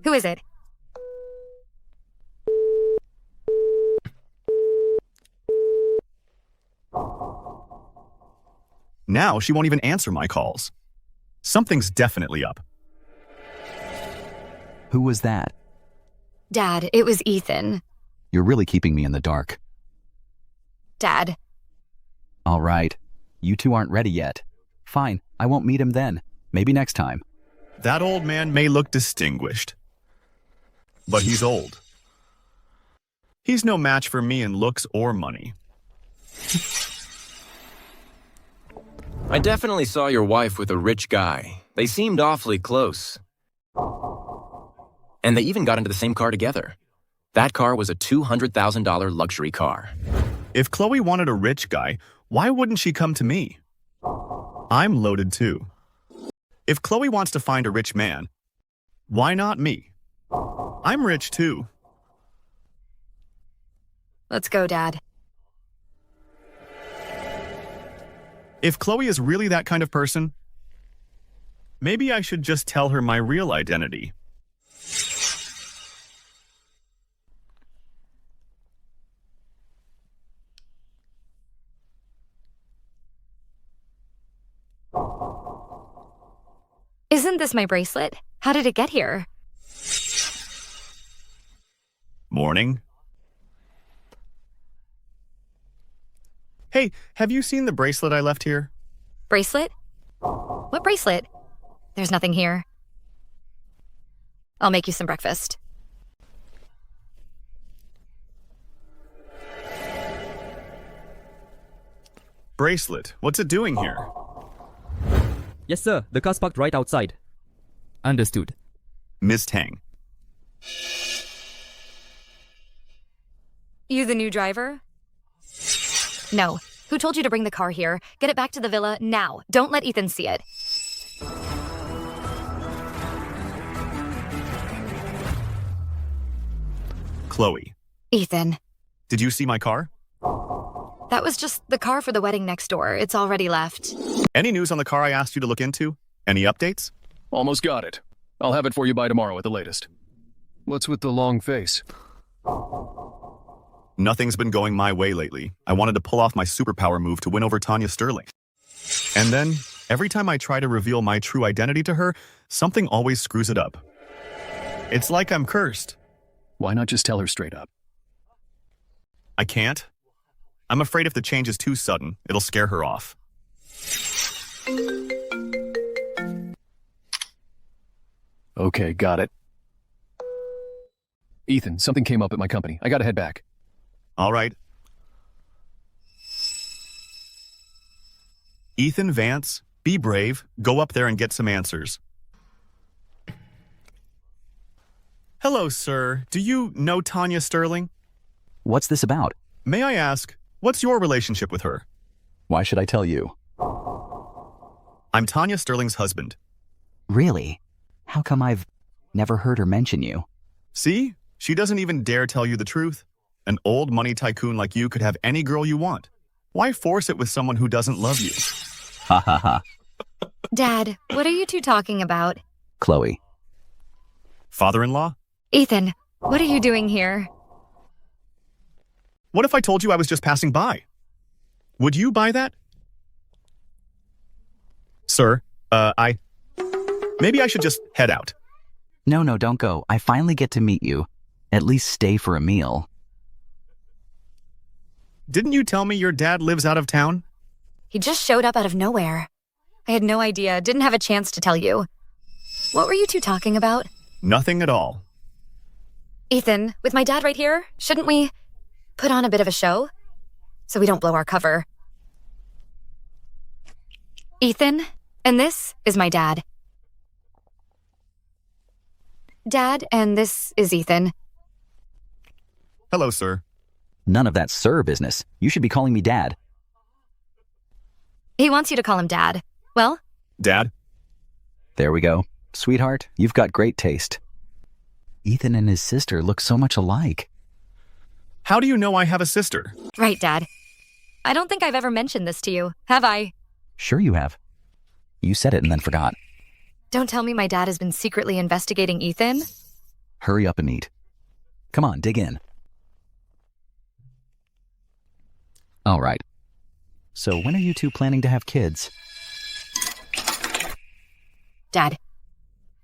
Who is it? Now she won't even answer my calls. Something's definitely up. Who was that? Dad, it was Ethan. You're really keeping me in the dark. Dad. All right. You two aren't ready yet. Fine, I won't meet him then. Maybe next time. That old man may look distinguished, but he's old. He's no match for me in looks or money. I definitely saw your wife with a rich guy. They seemed awfully close. And they even got into the same car together. That car was a $200,000 luxury car. If Chloe wanted a rich guy, why wouldn't she come to me? I'm loaded too. If Chloe wants to find a rich man, why not me? I'm rich too. Let's go, Dad. If Chloe is really that kind of person, maybe I should just tell her my real identity. Isn't this my bracelet? How did it get here? Morning. Hey, have you seen the bracelet I left here? Bracelet? What bracelet? There's nothing here. I'll make you some breakfast. Bracelet, what's it doing here? Yes, sir. The car's parked right outside. Understood. Miss Tang. You the new driver? No. Who told you to bring the car here? Get it back to the villa now. Don't let Ethan see it. Chloe. Ethan. Did you see my car? That was just the car for the wedding next door. It's already left. Any news on the car I asked you to look into? Any updates? Almost got it. I'll have it for you by tomorrow at the latest. What's with the long face? Nothing's been going my way lately. I wanted to pull off my superpower move to win over Tanya Sterling. And then, every time I try to reveal my true identity to her, something always screws it up. It's like I'm cursed. Why not just tell her straight up? I can't. I'm afraid if the change is too sudden, it'll scare her off. Okay, got it. Ethan, something came up at my company. I gotta head back. All right. Ethan Vance, be brave. Go up there and get some answers. Hello, sir. Do you know Tanya Sterling? What's this about? May I ask, what's your relationship with her? Why should I tell you? I'm Tanya Sterling's husband. Really? How come I've never heard her mention you? See? She doesn't even dare tell you the truth. An old money tycoon like you could have any girl you want. Why force it with someone who doesn't love you? Ha ha ha. Dad, what are you two talking about? Chloe. Father-in-law? Ethan, what are you doing here? What if I told you I was just passing by? Would you buy that? Sir, maybe I should just head out. No, don't go. I finally get to meet you. At least stay for a meal. Didn't you tell me your dad lives out of town? He just showed up out of nowhere. I had no idea, didn't have a chance to tell you. What were you two talking about? Nothing at all. Ethan, with my dad right here, shouldn't we put on a bit of a show? So we don't blow our cover. Ethan, and this is my dad. Dad, and this is Ethan. Hello, sir. None of that sir business. You should be calling me Dad. He wants you to call him Dad. Well? Dad? There we go. Sweetheart, you've got great taste. Ethan and his sister look so much alike. How do you know I have a sister? Right, Dad. I don't think I've ever mentioned this to you, have I? Sure you have. You said it and then forgot. Don't tell me my dad has been secretly investigating Ethan? Hurry up and eat. Come on, dig in. All right. So when are you two planning to have kids? Dad.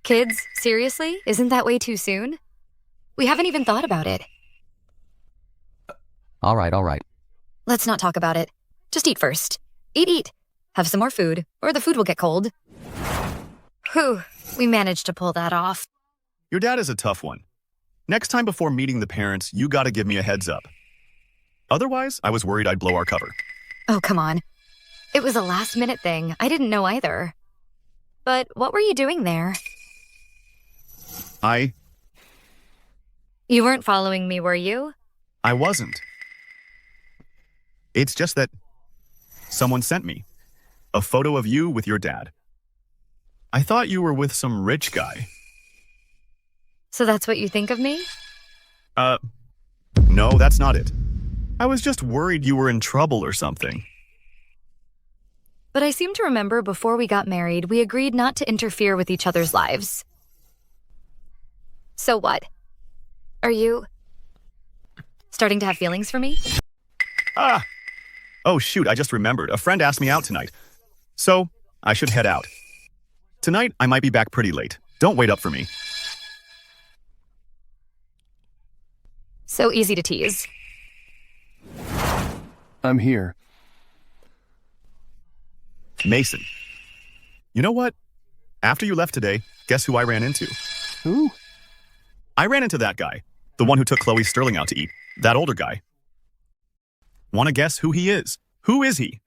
Kids? Seriously? Isn't that way too soon? We haven't even thought about it. All right. Let's not talk about it. Just eat first. Eat. Have some more food, or the food will get cold. Whew, we managed to pull that off. Your dad is a tough one. Next time before meeting the parents, you gotta give me a heads up. Otherwise, I was worried I'd blow our cover. Oh, come on. It was a last-minute thing. I didn't know either. But what were you doing there? You weren't following me, were you? I wasn't. It's just that someone sent me a photo of you with your dad. I thought you were with some rich guy. So that's what you think of me? No, that's not it. I was just worried you were in trouble or something. But I seem to remember before we got married, we agreed not to interfere with each other's lives. So what? Are you starting to have feelings for me? Oh shoot, I just remembered. A friend asked me out tonight. So, I should head out. Tonight, I might be back pretty late. Don't wait up for me. So easy to tease. I'm here. Mason. You know what? After you left today, guess who I ran into? Who? I ran into that guy. The one who took Chloe Sterling out to eat. That older guy. Want to guess who he is? Who is he?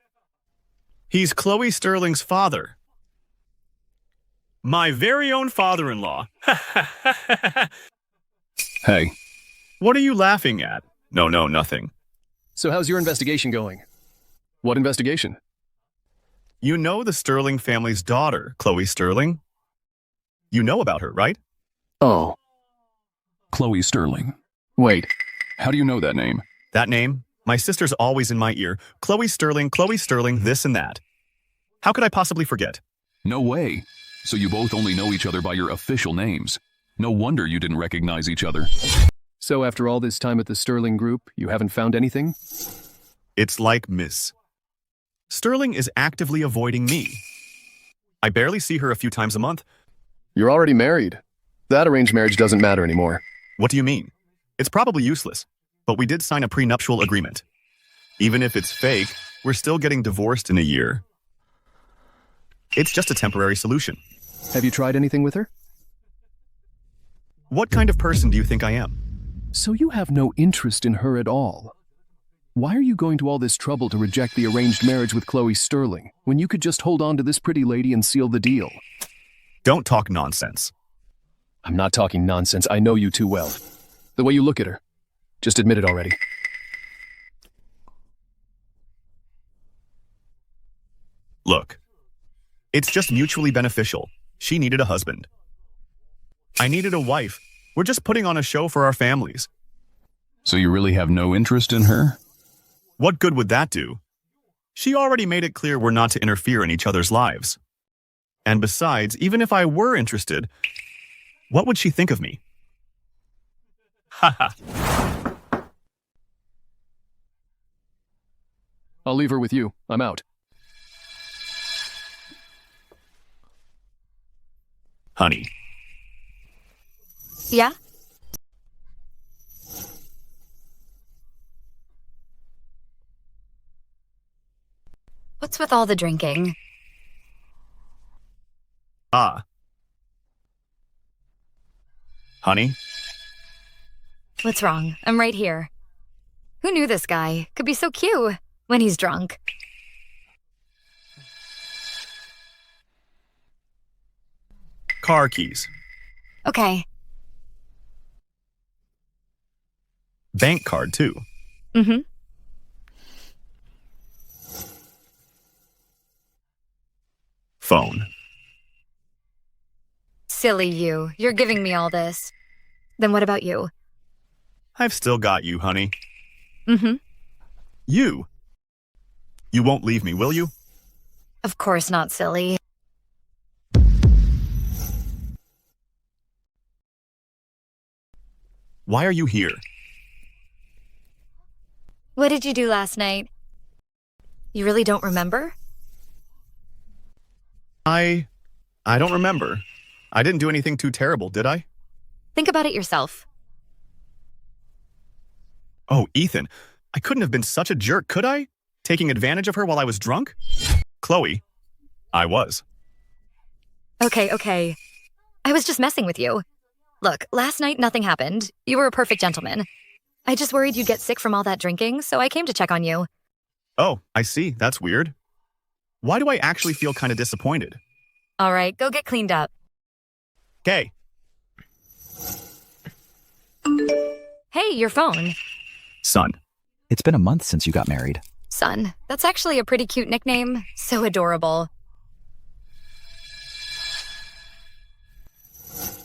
He's Chloe Sterling's father. My very own father-in-law. Hey. What are you laughing at? No, nothing. So how's your investigation going? What investigation? You know the Sterling family's daughter, Chloe Sterling? You know about her, right? Oh. Chloe Sterling. Wait, how do you know that name? That name? My sister's always in my ear. Chloe Sterling, this and that. How could I possibly forget? No way. So you both only know each other by your official names. No wonder you didn't recognize each other. So after all this time at the Sterling Group, you haven't found anything? It's like Miss Sterling is actively avoiding me. I barely see her a few times a month. You're already married. That arranged marriage doesn't matter anymore. What do you mean? It's probably useless, but we did sign a prenuptial agreement. Even if it's fake, we're still getting divorced in a year. It's just a temporary solution. Have you tried anything with her? What kind of person do you think I am? So you have no interest in her at all. Why are you going to all this trouble to reject the arranged marriage with Chloe Sterling, when you could just hold on to this pretty lady and seal the deal? Don't talk nonsense. I'm not talking nonsense. I know you too well. The way you look at her. Just admit it already. Look, it's just mutually beneficial. She needed a husband. I needed a wife. We're just putting on a show for our families. So you really have no interest in her? What good would that do? She already made it clear we're not to interfere in each other's lives. And besides, even if I were interested, what would she think of me? Haha. I'll leave her with you. I'm out. Honey. with all the drinking? Ah. Honey? What's wrong? I'm right here. Who knew this guy? Could be so cute when he's drunk. Car keys. Okay. Bank card, too. Mm-hmm. Phone. Silly you. You're giving me all this. Then what about you? I've still got you, honey. Mm-hmm. You? You won't leave me, will you? Of course not, silly. Why are you here? What did you do last night? You really don't remember? I don't remember. I didn't do anything too terrible, did I? Think about it yourself. Oh, Ethan, I couldn't have been such a jerk, could I? Taking advantage of her while I was drunk? Chloe, I was. Okay. I was just messing with you. Look, last night nothing happened. You were a perfect gentleman. I just worried you'd get sick from all that drinking, so I came to check on you. Oh, I see. That's weird. Why do I actually feel kind of disappointed? All right, go get cleaned up. Okay. Hey, your phone. Son. It's been a month since you got married. Son, that's actually a pretty cute nickname. So adorable.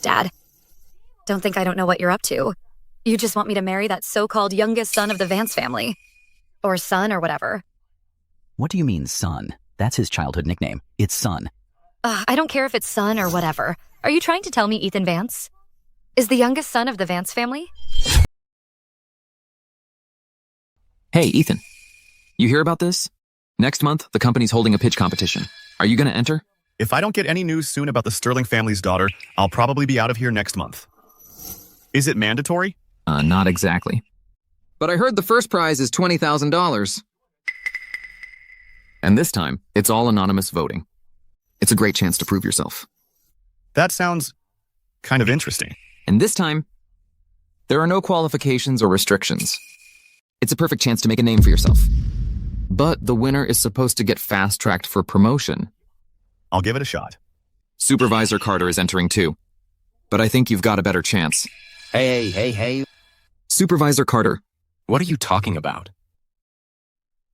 Dad, don't think I don't know what you're up to. You just want me to marry that so-called youngest son of the Vance family. Or son or whatever. What do you mean, son? That's his childhood nickname. It's son. I don't care if it's son or whatever. Are you trying to tell me Ethan Vance is the youngest son of the Vance family? Hey, Ethan. You hear about this? Next month, the company's holding a pitch competition. Are you going to enter? If I don't get any news soon about the Sterling family's daughter, I'll probably be out of here next month. Is it mandatory? Not exactly. But I heard the first prize is $20,000. And this time, it's all anonymous voting. It's a great chance to prove yourself. That sounds kind of interesting. And this time, there are no qualifications or restrictions. It's a perfect chance to make a name for yourself. But the winner is supposed to get fast-tracked for promotion. I'll give it a shot. Supervisor Carter is entering too. But I think you've got a better chance. Hey. Supervisor Carter. What are you talking about?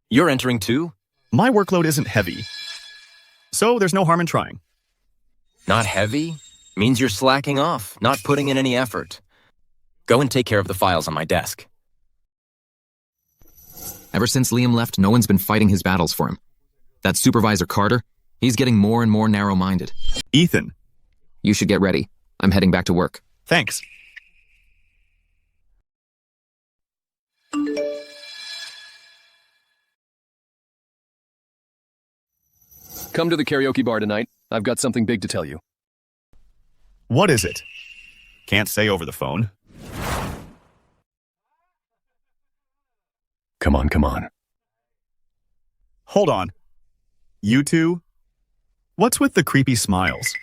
You're entering too? My workload isn't heavy. So there's no harm in trying. Not heavy? Means you're slacking off, not putting in any effort. Go and take care of the files on my desk. Ever since Liam left, no one's been fighting his battles for him. That Supervisor Carter, he's getting more and more narrow-minded. Ethan. You should get ready. I'm heading back to work. Thanks. Come to the karaoke bar tonight. I've got something big to tell you. What is it? Can't say over the phone. Come on. Hold on. You two? What's with the creepy smiles?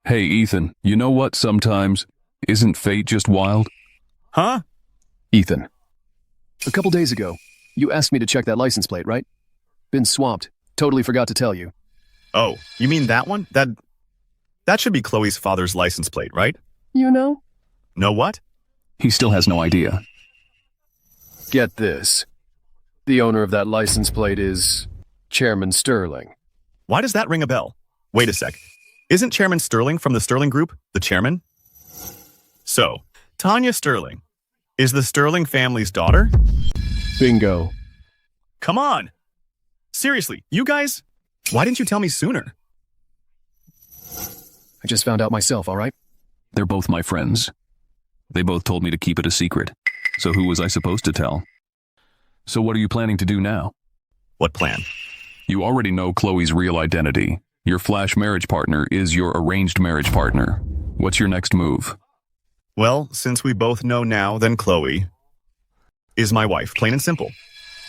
Hey, Ethan, you know what sometimes? Isn't fate just wild? Huh? Ethan, a couple days ago, you asked me to check that license plate, right? Been swamped. Totally forgot to tell you. Oh, you mean that one? That should be Chloe's father's license plate, right? You know? Know what? He still has no idea. Get this. The owner of that license plate is Chairman Sterling. Why does that ring a bell? Wait a sec. Isn't Chairman Sterling from the Sterling Group the chairman? So, Tanya Sterling is the Sterling family's daughter? Bingo. Come on. Seriously, you guys, why didn't you tell me sooner? I just found out myself, all right? They're both my friends. They both told me to keep it a secret. So who was I supposed to tell? So what are you planning to do now? What plan? You already know Chloe's real identity. Your flash marriage partner is your arranged marriage partner. What's your next move? Well, since we both know now, then Chloe is my wife, plain and simple.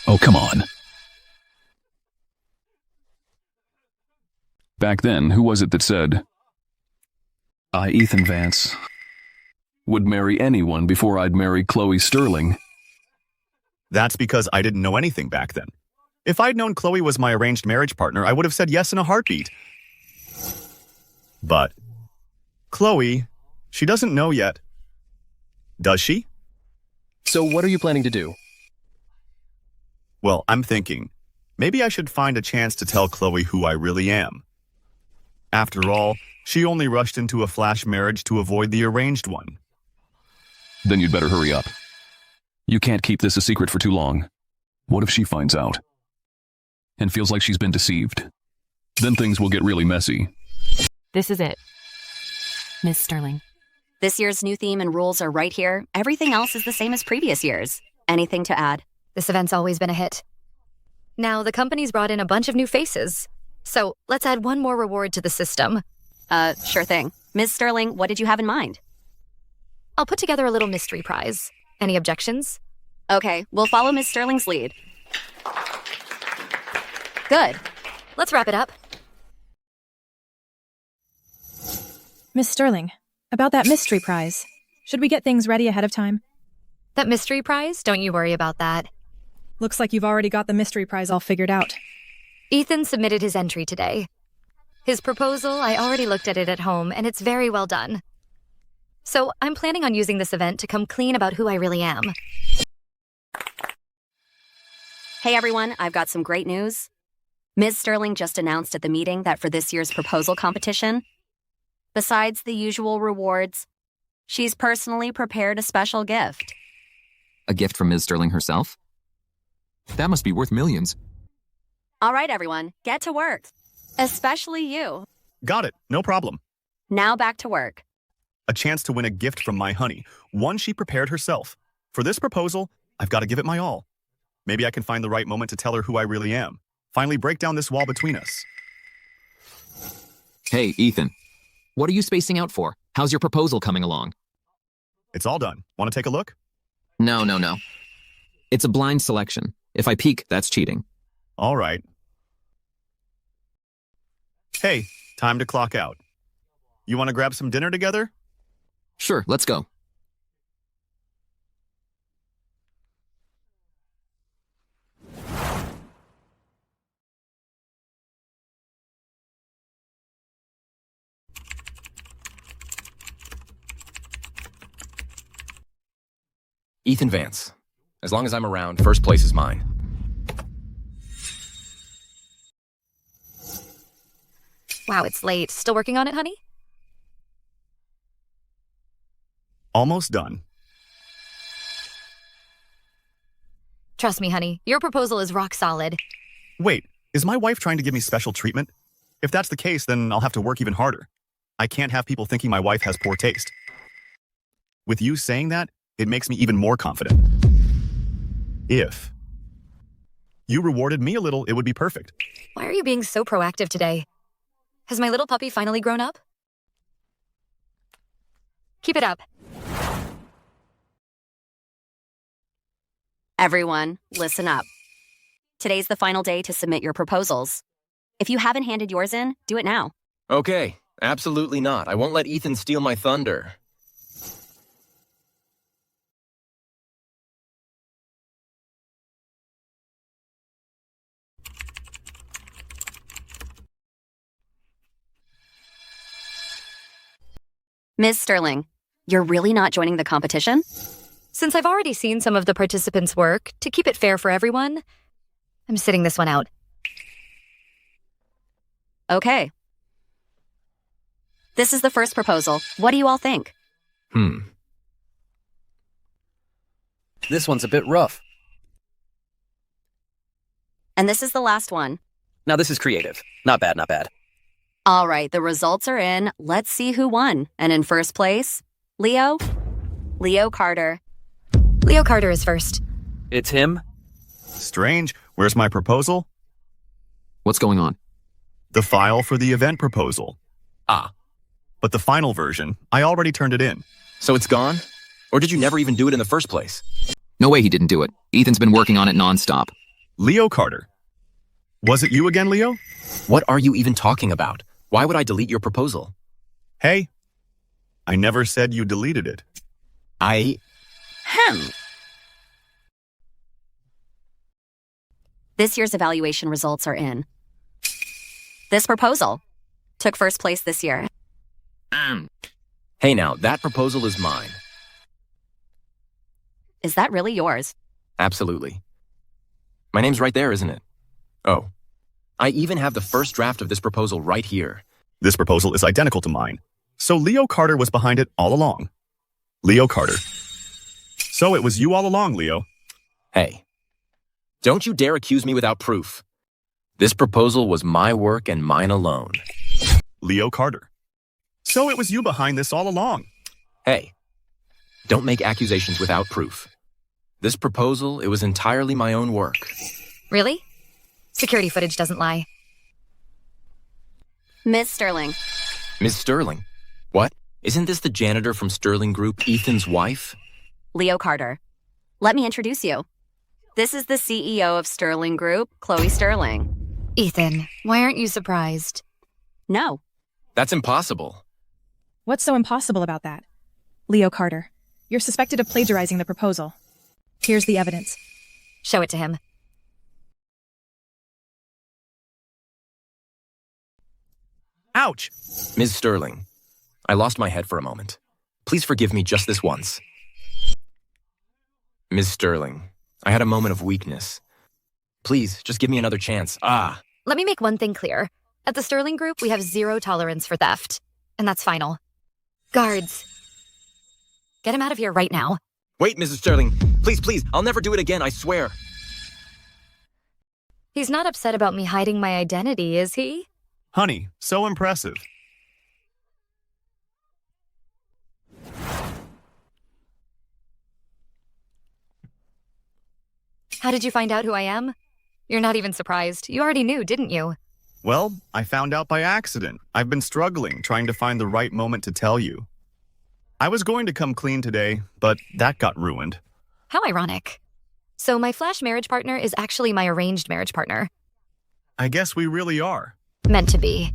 Oh, come on. Back then, who was it that said, I, Ethan Vance, would marry anyone before I'd marry Chloe Sterling? That's because I didn't know anything back then. If I'd known Chloe was my arranged marriage partner, I would have said yes in a heartbeat. But Chloe, she doesn't know yet. Does she? So what are you planning to do? Well, I'm thinking, maybe I should find a chance to tell Chloe who I really am. After all, she only rushed into a flash marriage to avoid the arranged one. Then you'd better hurry up. You can't keep this a secret for too long. What if she finds out and feels like she's been deceived? Then things will get really messy. This is it. Miss Sterling. This year's new theme and rules are right here. Everything else is the same as previous years. Anything to add? This event's always been a hit. Now, the company's brought in a bunch of new faces. So, let's add one more reward to the system. Sure thing. Ms. Sterling, what did you have in mind? I'll put together a little mystery prize. Any objections? Okay, we'll follow Ms. Sterling's lead. Good. Let's wrap it up. Miss Sterling, about that mystery prize. Should we get things ready ahead of time? That mystery prize? Don't you worry about that. Looks like you've already got the mystery prize all figured out. Ethan submitted his entry today. His proposal, I already looked at it at home, and it's very well done. So I'm planning on using this event to come clean about who I really am. Hey everyone, I've got some great news. Ms. Sterling just announced at the meeting that for this year's proposal competition, besides the usual rewards, she's personally prepared a special gift. A gift from Ms. Sterling herself? That must be worth millions. All right, everyone, get to work. Especially you. Got it, no problem. Now back to work. A chance to win a gift from my honey, one she prepared herself. For this proposal, I've got to give it my all. Maybe I can find the right moment to tell her who I really am. Finally break down this wall between us. Hey, Ethan. What are you spacing out for? How's your proposal coming along? It's all done. Want to take a look? No. It's a blind selection. If I peek, that's cheating. All right. Hey, time to clock out. You want to grab some dinner together? Sure, let's go. Ethan Vance. As long as I'm around, first place is mine. Wow, it's late. Still working on it, honey? Almost done. Trust me, honey. Your proposal is rock solid. Wait, is my wife trying to give me special treatment? If that's the case, then I'll have to work even harder. I can't have people thinking my wife has poor taste. With you saying that, it makes me even more confident. If you rewarded me a little, it would be perfect. Why are you being so proactive today? Has my little puppy finally grown up? Keep it up. Everyone, listen up. Today's the final day to submit your proposals. If you haven't handed yours in, do it now. Okay, absolutely not. I won't let Ethan steal my thunder. Ms. Sterling, you're really not joining the competition? Since I've already seen some of the participants' work, to keep it fair for everyone, I'm sitting this one out. Okay. This is the first proposal. What do you all think? This one's a bit rough. And this is the last one. Now this is creative. Not bad, not bad. All right, the results are in. Let's see who won. And in first place, Leo Carter. Leo Carter is first. It's him? Strange. Where's my proposal? What's going on? The file for the event proposal. Ah. But the final version, I already turned it in. So it's gone? Or did you never even do it in the first place? No way he didn't do it. Ethan's been working on it nonstop. Leo Carter. Was it you again, Leo? What are you even talking about? Why would I delete your proposal? Hey, I never said you deleted it. This year's evaluation results are in. This proposal took first place this year. Hey now, that proposal is mine. Is that really yours? Absolutely. My name's right there, isn't it? Oh, I even have the first draft of this proposal right here. This proposal is identical to mine. So Leo Carter was behind it all along. Leo Carter. So it was you all along, Leo. Hey, don't you dare accuse me without proof. This proposal was my work and mine alone. Leo Carter. So it was you behind this all along. Hey, don't make accusations without proof. This proposal, it was entirely my own work. Really? Security footage doesn't lie. Ms. Sterling. Ms. Sterling? What? Isn't this the janitor from Sterling Group, Ethan's wife? Leo Carter. Let me introduce you. This is the CEO of Sterling Group, Chloe Sterling. Ethan, why aren't you surprised? No. That's impossible. What's so impossible about that? Leo Carter, you're suspected of plagiarizing the proposal. Here's the evidence. Show it to him. Ouch! Ms. Sterling, I lost my head for a moment. Please forgive me just this once. Ms. Sterling, I had a moment of weakness. Please, just give me another chance. Let me make one thing clear. At the Sterling Group, we have zero tolerance for theft. And that's final. Guards. Get him out of here right now. Wait, Mrs. Sterling. Please, I'll never do it again, I swear. He's not upset about me hiding my identity, is he? Honey, so impressive. How did you find out who I am? You're not even surprised. You already knew, didn't you? Well, I found out by accident. I've been struggling, trying to find the right moment to tell you. I was going to come clean today, but that got ruined. How ironic. So my flash marriage partner is actually my arranged marriage partner. I guess we really are. Meant to be.